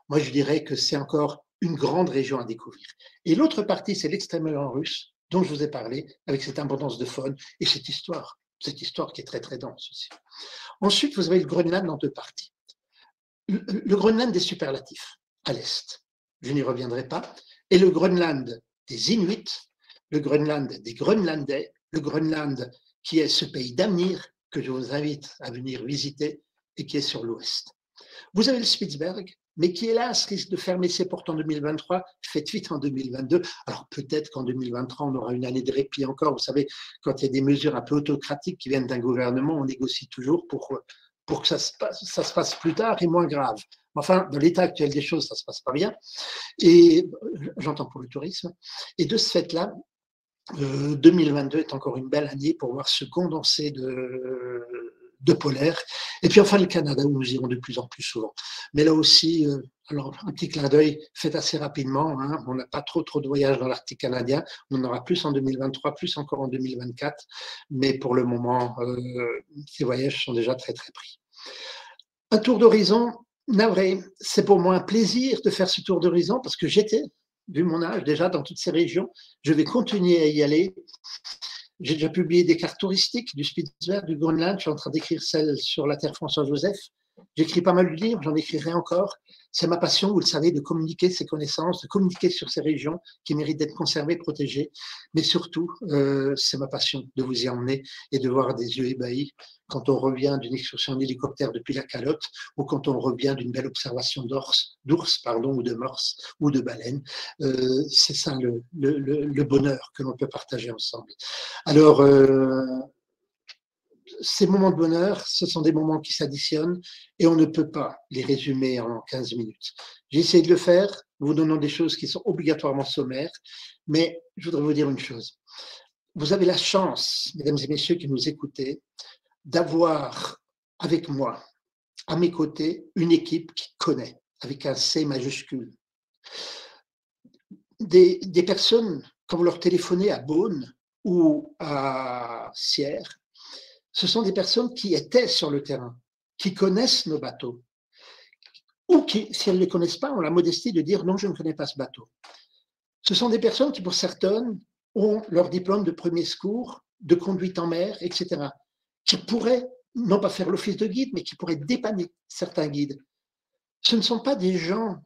Moi, je dirais que c'est encore une grande région à découvrir. Et l'autre partie, c'est l'extrême-orient russe, dont je vous ai parlé, avec cette abondance de faune et cette histoire qui est très, très dense aussi. Ensuite, vous avez le Groenland en deux parties. Le Groenland est superlatif, à l'est. Je n'y reviendrai pas. Et le Groenland des Inuits, le Groenland des Groenlandais, le Groenland qui est ce pays d'avenir que je vous invite à venir visiter et qui est sur l'ouest. Vous avez le Spitzberg, mais qui hélas risque de fermer ses portes en 2023, faites vite en 2022. Alors peut-être qu'en 2023, on aura une année de répit encore. Vous savez, quand il y a des mesures un peu autocratiques qui viennent d'un gouvernement, on négocie toujours pour que ça se passe plus tard et moins grave. Enfin, dans l'état actuel des choses, ça ne se passe pas bien. Et j'entends pour le tourisme. Et de ce fait-là, 2022 est encore une belle année pour voir ce condensé de polaire. Et puis enfin le Canada, où nous irons de plus en plus souvent. Mais là aussi, alors un petit clin d'œil fait assez rapidement. Hein, on n'a pas trop de voyages dans l'Arctique canadien. On en aura plus en 2023, plus encore en 2024. Mais pour le moment, ces voyages sont déjà très, très pris. Un tour d'horizon, navré, c'est pour moi un plaisir de faire ce tour d'horizon parce que j'étais, vu mon âge, déjà dans toutes ces régions. Je vais continuer à y aller. J'ai déjà publié des cartes touristiques du Spitzberg, du Groenland. Je suis en train d'écrire celle sur la terre François-Joseph. J'écris pas mal de livres, j'en écrirai encore. C'est ma passion, vous le savez, de communiquer ces connaissances, de communiquer sur ces régions qui méritent d'être conservées, protégées. Mais surtout, c'est ma passion de vous y emmener et de voir des yeux ébahis quand on revient d'une excursion en hélicoptère depuis la calotte ou quand on revient d'une belle observation d'ours, ou de morses ou de baleines. C'est ça le bonheur que l'on peut partager ensemble. Alors, ces moments de bonheur, ce sont des moments qui s'additionnent et on ne peut pas les résumer en 15 minutes. J'ai essayé de le faire, vous donnant des choses qui sont obligatoirement sommaires, mais je voudrais vous dire une chose. Vous avez la chance, mesdames et messieurs qui nous écoutez, d'avoir avec moi, à mes côtés, une équipe qui connaît, avec un C majuscule. Des personnes, quand vous leur téléphonez à Beaune ou à Sierre, ce sont des personnes qui étaient sur le terrain, qui connaissent nos bateaux, ou qui, si elles ne les connaissent pas, ont la modestie de dire non, je ne connais pas ce bateau. Ce sont des personnes qui, pour certaines, ont leur diplôme de premier secours, de conduite en mer, etc., qui pourraient, non pas faire l'office de guide, mais qui pourraient dépanner certains guides. Ce ne sont pas des gens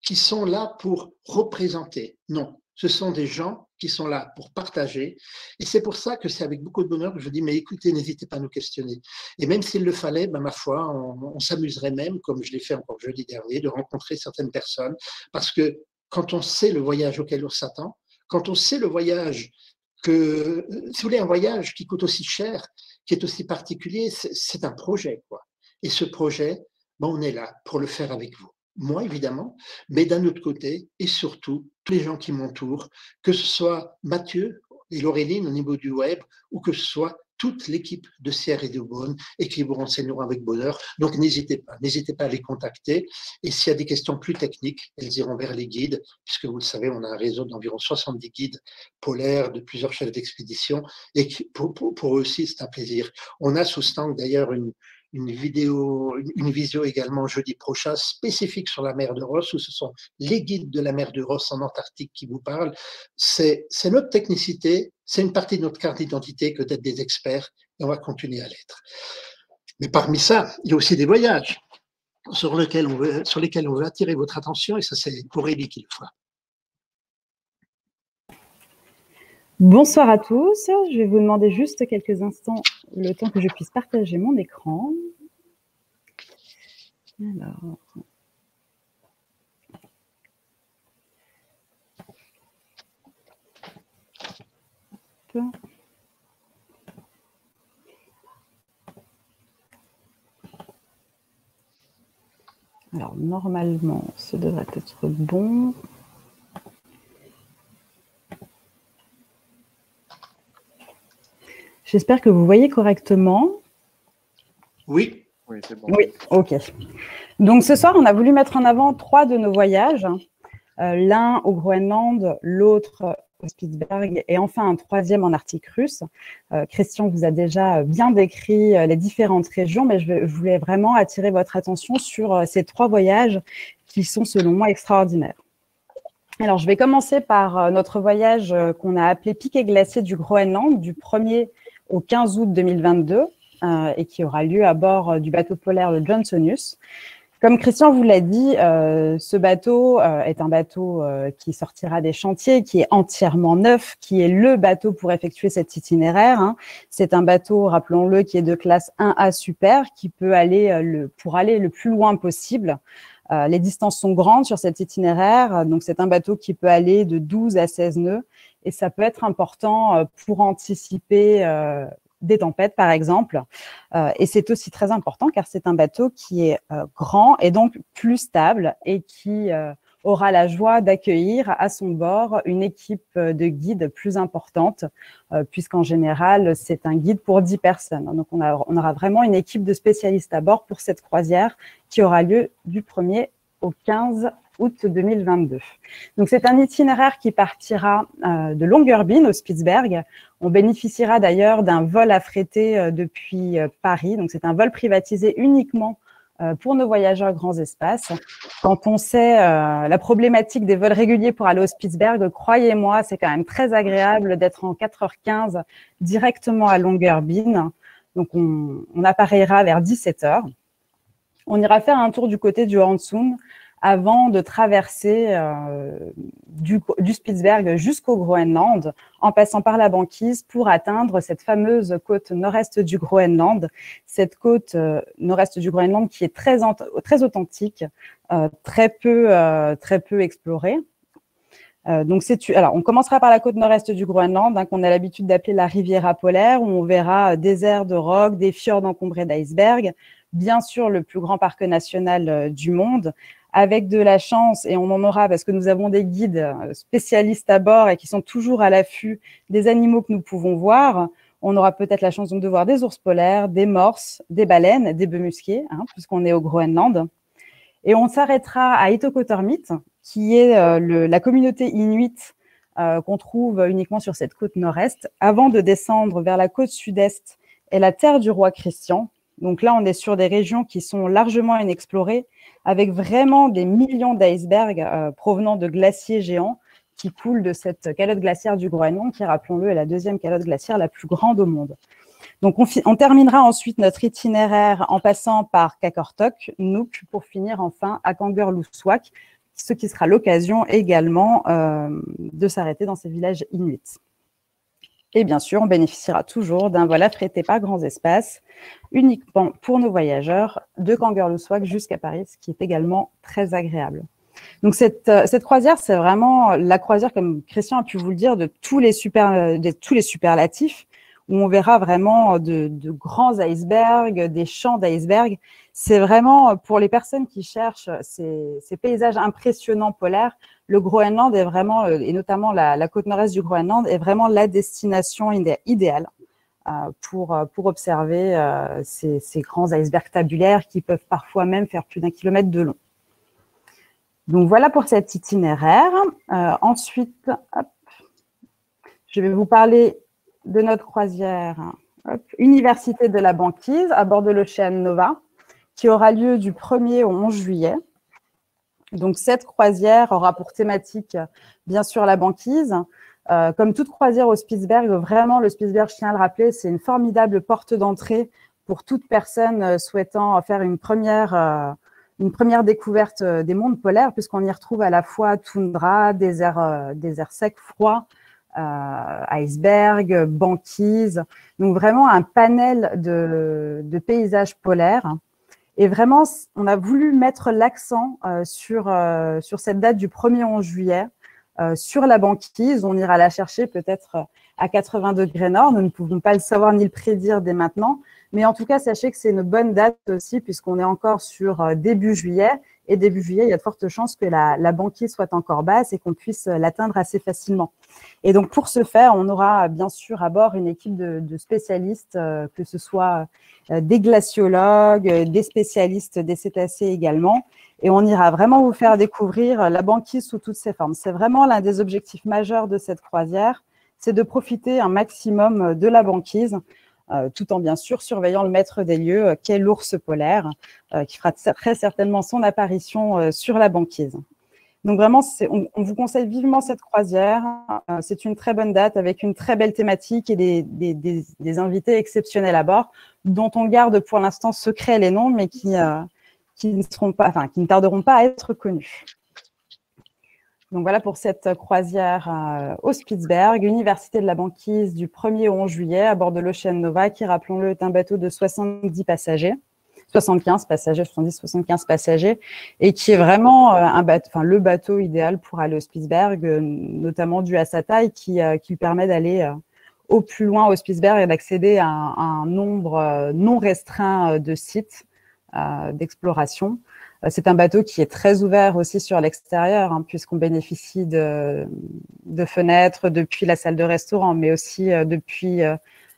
qui sont là pour représenter, non. Ce sont des gens qui sont là pour partager. Et c'est pour ça que c'est avec beaucoup de bonheur que je dis, mais écoutez, n'hésitez pas à nous questionner. Et même s'il le fallait, ben, ma foi, on s'amuserait même, comme je l'ai fait encore jeudi dernier, de rencontrer certaines personnes. Parce que quand on sait le voyage auquel on s'attend, quand on sait le voyage que, si vous voulez, un voyage qui coûte aussi cher, qui est aussi particulier, c'est un projet, quoi. Et ce projet, ben, on est là pour le faire avec vous. Moi, évidemment, mais d'un autre côté, et surtout, tous les gens qui m'entourent, que ce soit Mathieu et Laureline au niveau du web, ou que ce soit toute l'équipe de Sierre et de Beaune, et qui vous renseigneront avec bonheur. Donc, n'hésitez pas à les contacter. Et s'il y a des questions plus techniques, elles iront vers les guides, puisque vous le savez, on a un réseau d'environ 70 guides polaires, de plusieurs chefs d'expédition, et pour eux aussi, c'est un plaisir. On a sous Stang d'ailleurs une visio également jeudi prochain spécifique sur la mer de Ross, où ce sont les guides de la mer de Ross en Antarctique qui vous parlent. C'est notre technicité, c'est une partie de notre carte d'identité que d'être des experts, et on va continuer à l'être. Mais parmi ça, il y a aussi des voyages sur lesquels on veut attirer votre attention, et ça c'est Aurélie qui le fera. Bonsoir à tous, je vais vous demander juste quelques instants, le temps que je puisse partager mon écran. Alors. Alors, normalement, ce devrait être bon. J'espère que vous voyez correctement. Oui. Oui, c'est bon. Oui, ok. Donc, ce soir, on a voulu mettre en avant 3 de nos voyages. L'un au Groenland, l'autre au Spitzberg et enfin un 3e en Arctique russe. Christian vous a déjà bien décrit les différentes régions, mais je voulais vraiment attirer votre attention sur ces 3 voyages qui sont, selon moi, extraordinaires. Alors, je vais commencer par notre voyage qu'on a appelé Piquet glacier du Groenland, du 1er au 15 août 2022, et qui aura lieu à bord du bateau polaire le Johnsonius. Comme Christian vous l'a dit, ce bateau est un bateau qui sortira des chantiers, qui est entièrement neuf, qui est le bateau pour effectuer cet itinéraire. C'est un bateau, rappelons-le, qui est de classe 1A super, qui peut aller pour aller le plus loin possible. Les distances sont grandes sur cet itinéraire, donc c'est un bateau qui peut aller de 12 à 16 nœuds, et ça peut être important pour anticiper des tempêtes, par exemple. Et c'est aussi très important car c'est un bateau qui est grand et donc plus stable et qui aura la joie d'accueillir à son bord une équipe de guides plus importante, puisqu'en général, c'est un guide pour 10 personnes. Donc, on aura vraiment une équipe de spécialistes à bord pour cette croisière qui aura lieu du 1er au 15 août 2022. Donc, c'est un itinéraire qui partira de Longyearbyen au Spitzberg. On bénéficiera d'ailleurs d'un vol affrété depuis Paris. Donc, c'est un vol privatisé uniquement pour nos voyageurs grands espaces. Quand on sait la problématique des vols réguliers pour aller au Spitzberg, croyez-moi, c'est quand même très agréable d'être en 4h15 directement à Longyearbyen. Donc, on appareillera vers 17h. On ira faire un tour du côté du Hansung avant de traverser du Spitzberg jusqu'au Groenland, en passant par la banquise pour atteindre cette fameuse côte nord-est du Groenland. Cette côte nord-est du Groenland qui est très authentique, très peu explorée. Donc alors, on commencera par la côte nord-est du Groenland, qu'on a l'habitude d'appeler la Riviera polaire, où on verra des aires de rocs, des fjords encombrés d'icebergs, bien sûr le plus grand parc national du monde. Avec de la chance, et on en aura parce que nous avons des guides spécialistes à bord et qui sont toujours à l'affût des animaux que nous pouvons voir, on aura peut-être la chance donc de voir des ours polaires, des morses, des baleines, des bœufs musqués, puisqu'on est au Groenland. Et on s'arrêtera à Itokotormit, qui est la communauté inuite qu'on trouve uniquement sur cette côte nord-est, avant de descendre vers la côte sud-est et la terre du roi Christian. Donc là, on est sur des régions qui sont largement inexplorées, avec vraiment des millions d'icebergs provenant de glaciers géants qui coule de cette calotte glaciaire du Groenland, qui, rappelons-le, est la deuxième calotte glaciaire la plus grande au monde. Donc, on terminera ensuite notre itinéraire en passant par Qaqortoq, Nuuk, pour finir enfin à Kangerlussuaq, ce qui sera l'occasion également de s'arrêter dans ces villages inuits. Et bien sûr, on bénéficiera toujours d'un vol affrété par Grands Espaces, uniquement pour nos voyageurs, de Kangerlussuaq jusqu'à Paris, ce qui est également très agréable. Donc, cette croisière, c'est vraiment la croisière, comme Christian a pu vous le dire, de tous les superlatifs, où on verra vraiment de grands icebergs, des champs d'icebergs. C'est vraiment, pour les personnes qui cherchent ces paysages impressionnants polaires, le Groenland est vraiment, et notamment la côte nord-est du Groenland, est vraiment la destination idéale pour observer ces grands icebergs tabulaires qui peuvent parfois même faire plus d'1 kilomètre de long. Donc, voilà pour cet itinéraire. Ensuite, hop, je vais vous parler de notre croisière Université de la banquise à bord de l'Ocean Nova, qui aura lieu du 1er au 11 juillet. Donc, cette croisière aura pour thématique, bien sûr, la banquise. Comme toute croisière au Spitsberg, vraiment, le Spitsberg, je tiens à le rappeler, c'est une formidable porte d'entrée pour toute personne souhaitant faire une première découverte des mondes polaires, puisqu'on y retrouve à la fois toundra, désert sec, froid, iceberg, banquise, donc vraiment un panel de paysages polaires. Et vraiment, on a voulu mettre l'accent sur cette date du 1er 11 juillet, sur la banquise. On ira la chercher peut-être à 80 degrés nord. Nous ne pouvons pas le savoir ni le prédire dès maintenant. Mais en tout cas, sachez que c'est une bonne date aussi, puisqu'on est encore sur début juillet. Et début juillet, il y a de fortes chances que la banquise soit encore basse et qu'on puisse l'atteindre assez facilement. Et donc, pour ce faire, on aura bien sûr à bord une équipe de spécialistes, que ce soit des glaciologues, des spécialistes des cétacés également. Et on ira vraiment vous faire découvrir la banquise sous toutes ses formes. C'est vraiment l'un des objectifs majeurs de cette croisière, c'est de profiter un maximum de la banquise, tout en bien sûr surveillant le maître des lieux, qu'est l'ours polaire, qui fera très certainement son apparition sur la banquise. Donc vraiment, on vous conseille vivement cette croisière. C'est une très bonne date avec une très belle thématique et des invités exceptionnels à bord, dont on garde pour l'instant secret les noms, mais qui ne tarderont pas à être connus. Donc voilà pour cette croisière au Spitsberg, Université de la banquise du 1er au 11 juillet à bord de l'Ocean Nova, qui, rappelons-le, est un bateau de 70 passagers, 75 passagers, 70-75 passagers, et qui est vraiment le bateau idéal pour aller au Spitsberg, notamment dû à sa taille, qui permet d'aller au plus loin au Spitsberg et d'accéder à un nombre non restreint de sites d'exploration. C'est un bateau qui est très ouvert aussi sur l'extérieur, puisqu'on bénéficie de fenêtres depuis la salle de restaurant, mais aussi depuis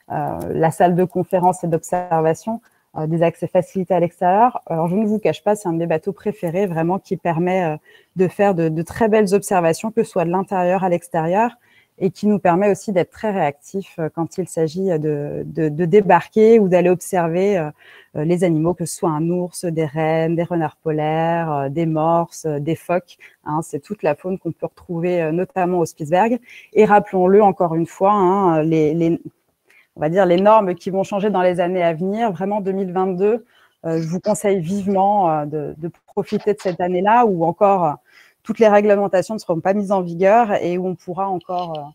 la salle de conférence et d'observation, des accès facilités à l'extérieur. Alors, je ne vous cache pas, c'est un de mes bateaux préférés, vraiment, qui permet de faire de très belles observations, que ce soit de l'intérieur à l'extérieur, et qui nous permet aussi d'être très réactifs quand il s'agit de débarquer ou d'aller observer les animaux, que ce soit un ours, des rennes, des renards polaires, des morses, des phoques. C'est toute la faune qu'on peut retrouver notamment au Spitsberg. Et rappelons-le encore une fois, on va dire les normes qui vont changer dans les années à venir. Vraiment 2022, je vous conseille vivement de profiter de cette année-là, où encore toutes les réglementations ne seront pas mises en vigueur et où on pourra encore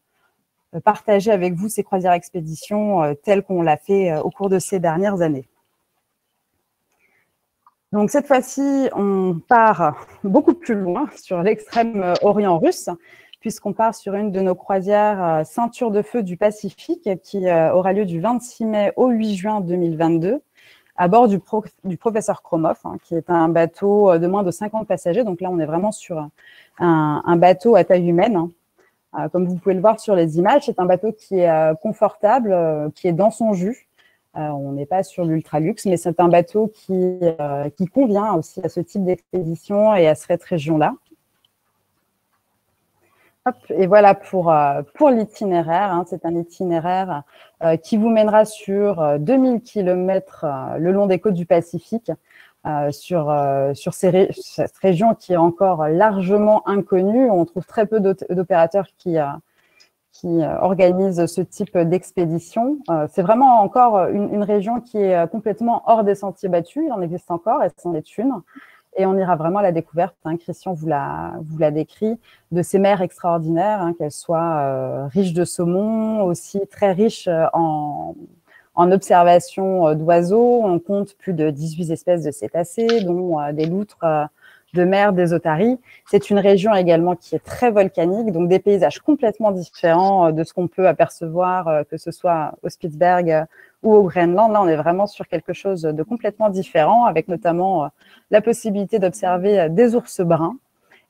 partager avec vous ces croisières expéditions telles qu'on l'a fait au cours de ces dernières années. Donc cette fois-ci, on part beaucoup plus loin sur l'extrême orient russe, puisqu'on part sur une de nos croisières Ceinture de feu du Pacifique, qui aura lieu du 26 mai au 8 juin 2022. À bord du professeur Kromov, qui est un bateau de moins de 50 passagers. Donc là, on est vraiment sur un bateau à taille humaine. Comme vous pouvez le voir sur les images, c'est un bateau qui est confortable, qui est dans son jus. On n'est pas sur l'ultra-luxe, mais c'est un bateau qui convient aussi à ce type d'expédition et à cette région-là. Et voilà pour l'itinéraire. C'est un itinéraire qui vous mènera sur 2000 km le long des côtes du Pacifique, sur cette région qui est encore largement inconnue. On trouve très peu d'opérateurs qui organisent ce type d'expédition. C'est vraiment encore une région qui est complètement hors des sentiers battus. Il en existe encore, et c'en est une. Et on ira vraiment à la découverte, Christian vous l'a décrit, de ces mers extraordinaires, qu'elles soient riches de saumon, aussi très riches en observation d'oiseaux. On compte plus de 18 espèces de cétacés, dont des loutres de mer, des otaries. C'est une région également qui est très volcanique, donc des paysages complètement différents de ce qu'on peut apercevoir, que ce soit au Spitzberg ou au Groenland. Là, on est vraiment sur quelque chose de complètement différent, avec notamment la possibilité d'observer des ours bruns.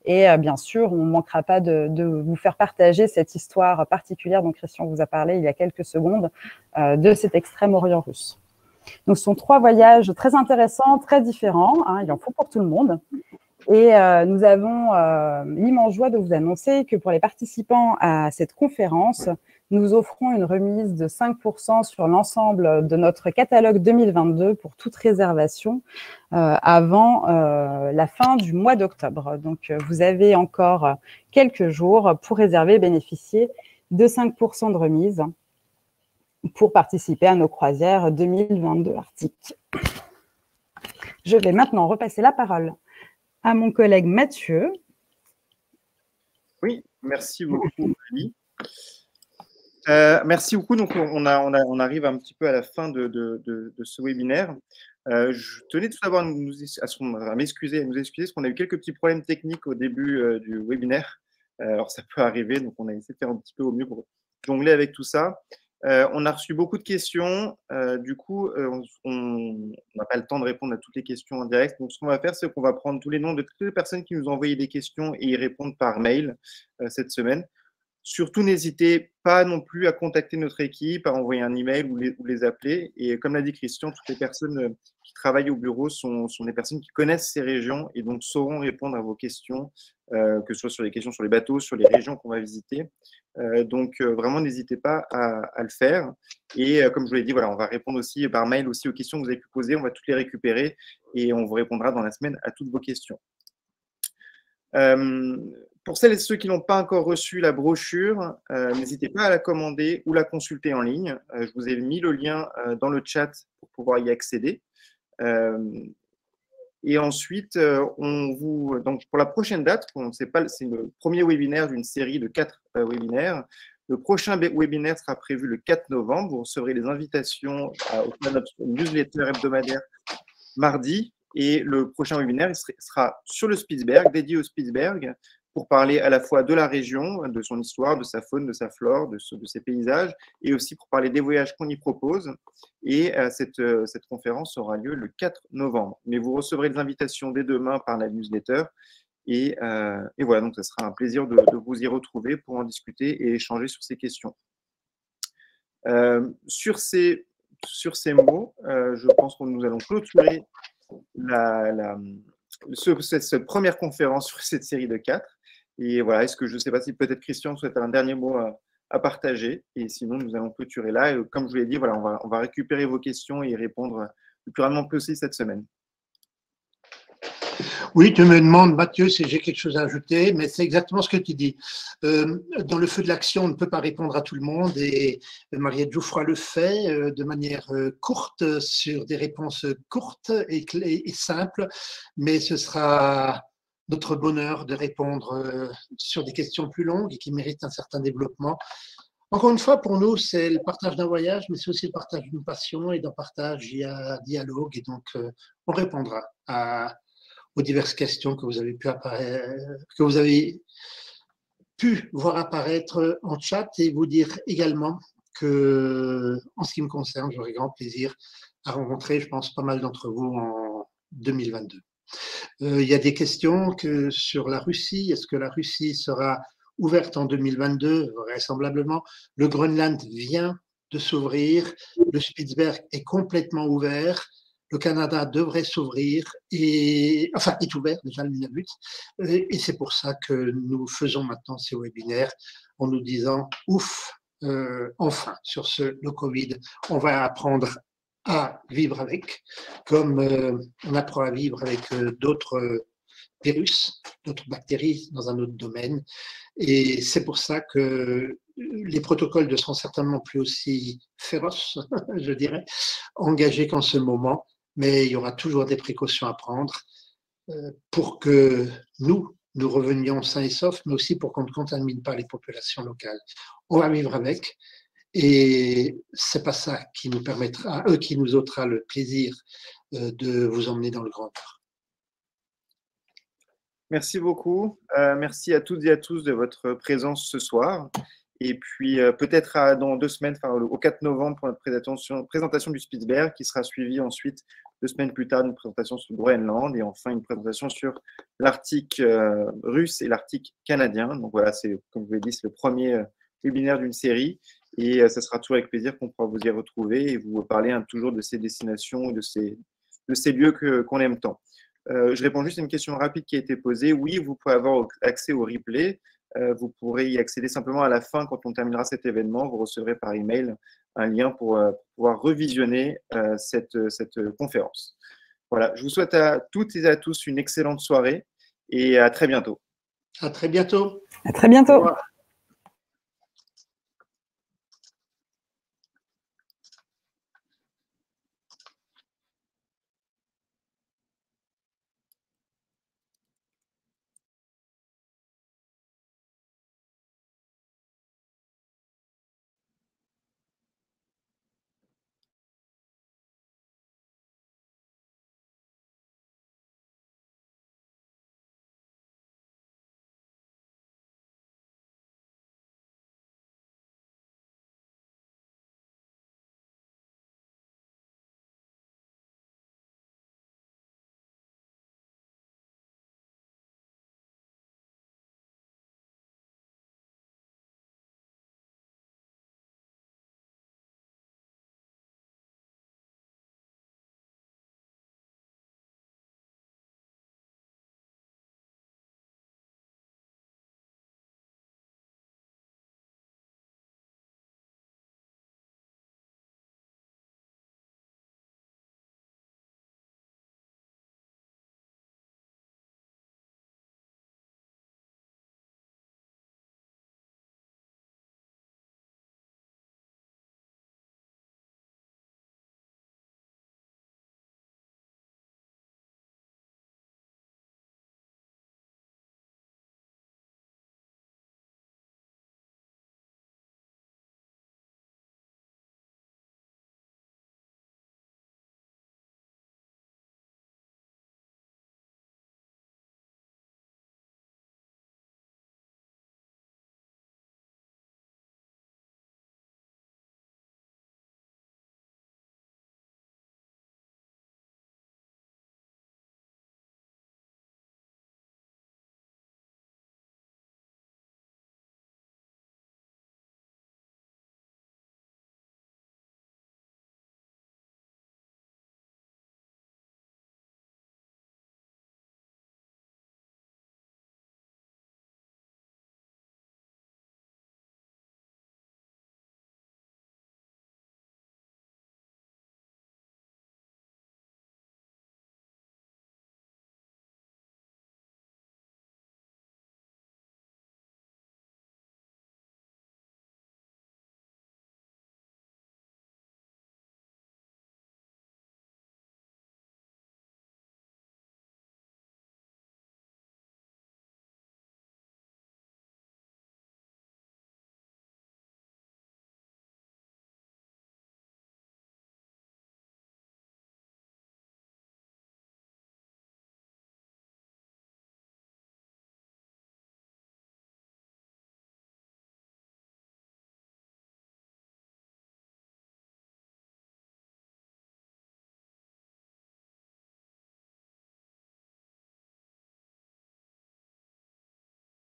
Et bien sûr, on ne manquera pas de vous faire partager cette histoire particulière dont Christian vous a parlé il y a quelques secondes, de cet Extrême-Orient russe. Donc, ce sont 3 voyages très intéressants, très différents. Il en faut pour tout le monde. Et nous avons l'immense joie de vous annoncer que pour les participants à cette conférence, nous offrons une remise de 5% sur l'ensemble de notre catalogue 2022 pour toute réservation avant la fin du mois d'octobre. Donc, vous avez encore quelques jours pour réserver et bénéficier de 5% de remise pour participer à nos croisières 2022 arctiques. Je vais maintenant repasser la parole à mon collègue Mathieu. Oui, merci beaucoup, Julie. Merci beaucoup. Donc, on arrive un petit peu à la fin de ce webinaire. Je tenais tout d'abord à m'excuser parce qu'on a eu quelques petits problèmes techniques au début du webinaire. Alors, ça peut arriver, donc on a essayé de faire un petit peu au mieux pour jongler avec tout ça. On a reçu beaucoup de questions. Du coup, on n'a pas le temps de répondre à toutes les questions en direct. Donc, ce qu'on va faire, c'est qu'on va prendre tous les noms de toutes les personnes qui nous ont envoyé des questions et y répondre par mail cette semaine. Surtout, n'hésitez pas non plus à contacter notre équipe, à envoyer un email ou les appeler. Et comme l'a dit Christian, toutes les personnes qui travaillent au bureau sont des personnes qui connaissent ces régions et donc sauront répondre à vos questions, que ce soit sur les questions sur les bateaux, sur les régions qu'on va visiter. Donc, vraiment, n'hésitez pas à le faire. Et comme je vous l'ai dit, voilà, on va répondre aussi par mail aussi aux questions que vous avez pu poser. On va toutes les récupérer et on vous répondra dans la semaine à toutes vos questions. Pour celles et ceux qui n'ont pas encore reçu la brochure, n'hésitez pas à la commander ou la consulter en ligne. Je vous ai mis le lien dans le chat pour pouvoir y accéder. Et ensuite, donc pour la prochaine date, c'est le premier webinaire d'une série de 4 webinaires. Le prochain webinaire sera prévu le 4 novembre. Vous recevrez les invitations au notre newsletter hebdomadaire mardi. Et le prochain webinaire sera sur le Spitzberg, dédié au Spitzberg, pour parler à la fois de la région, de son histoire, de sa faune, de sa flore, de ses paysages, et aussi pour parler des voyages qu'on y propose. Et cette conférence aura lieu le 4 novembre. Mais vous recevrez les invitations dès demain par la newsletter. Et voilà, donc ce sera un plaisir de vous y retrouver pour en discuter et échanger sur ces questions. Sur ces mots, je pense que nous allons clôturer cette première conférence sur cette série de 4. Et voilà, je ne sais pas si peut-être Christian souhaite un dernier mot à partager. Et sinon, nous allons clôturer là. Et comme je vous l'ai dit, voilà, on va récupérer vos questions et y répondre le plus rapidement possible cette semaine. Oui, tu me demandes, Mathieu, si j'ai quelque chose à ajouter, mais c'est exactement ce que tu dis. Dans le feu de l'action, on ne peut pas répondre à tout le monde et Mariette Jouffroy le fait de manière courte, sur des réponses courtes et simples, mais ce sera notre bonheur de répondre sur des questions plus longues et qui méritent un certain développement. Encore une fois, pour nous, c'est le partage d'un voyage, mais c'est aussi le partage d'une passion et d'un partage, il y a dialogue et donc on répondra aux diverses questions que vous avez pu voir apparaître en chat et vous dire également que, en ce qui me concerne, j'aurai grand plaisir à rencontrer, je pense, pas mal d'entre vous en 2022. Il y a des questions sur la Russie. Est-ce que la Russie sera ouverte en 2022? Vraisemblablement. Le Groenland vient de s'ouvrir. Le Spitzberg est complètement ouvert. Le Canada devrait s'ouvrir est ouvert déjà le Nunavut. Et c'est pour ça que nous faisons maintenant ces webinaires en nous disant ouf, enfin, sur le Covid, on va apprendre à vivre avec, comme on apprend à vivre avec d'autres virus, d'autres bactéries dans un autre domaine. Et c'est pour ça que les protocoles ne seront certainement plus aussi féroces, je dirais, engagés qu'en ce moment, mais il y aura toujours des précautions à prendre pour que nous revenions sains et saufs, mais aussi pour qu'on ne contamine pas les populations locales. On va vivre avec, et c'est pas ça qui nous permettra, qui nous ôtera le plaisir de vous emmener dans le Grand Nord. Merci beaucoup. Merci à toutes et à tous de votre présence ce soir. Et puis peut-être dans 2 semaines, enfin, au 4 novembre, pour notre présentation du Spitzberg, qui sera suivie ensuite 2 semaines plus tard d'une présentation sur le Groenland et enfin une présentation sur l'Arctique russe et l'Arctique canadien. Donc voilà, c'est, comme je vous l'ai dit, c'est le premier webinaire d'une série. Et ça sera toujours avec plaisir qu'on pourra vous y retrouver et vous parler toujours de ces destinations, de ces lieux qu'on aime tant. Je réponds juste à une question rapide qui a été posée. Oui, vous pouvez avoir accès au replay. Vous pourrez y accéder simplement à la fin quand on terminera cet événement. Vous recevrez par email un lien pour pouvoir revisionner cette conférence. Voilà, je vous souhaite à toutes et à tous une excellente soirée et à très bientôt. À très bientôt. À très bientôt. Au revoir.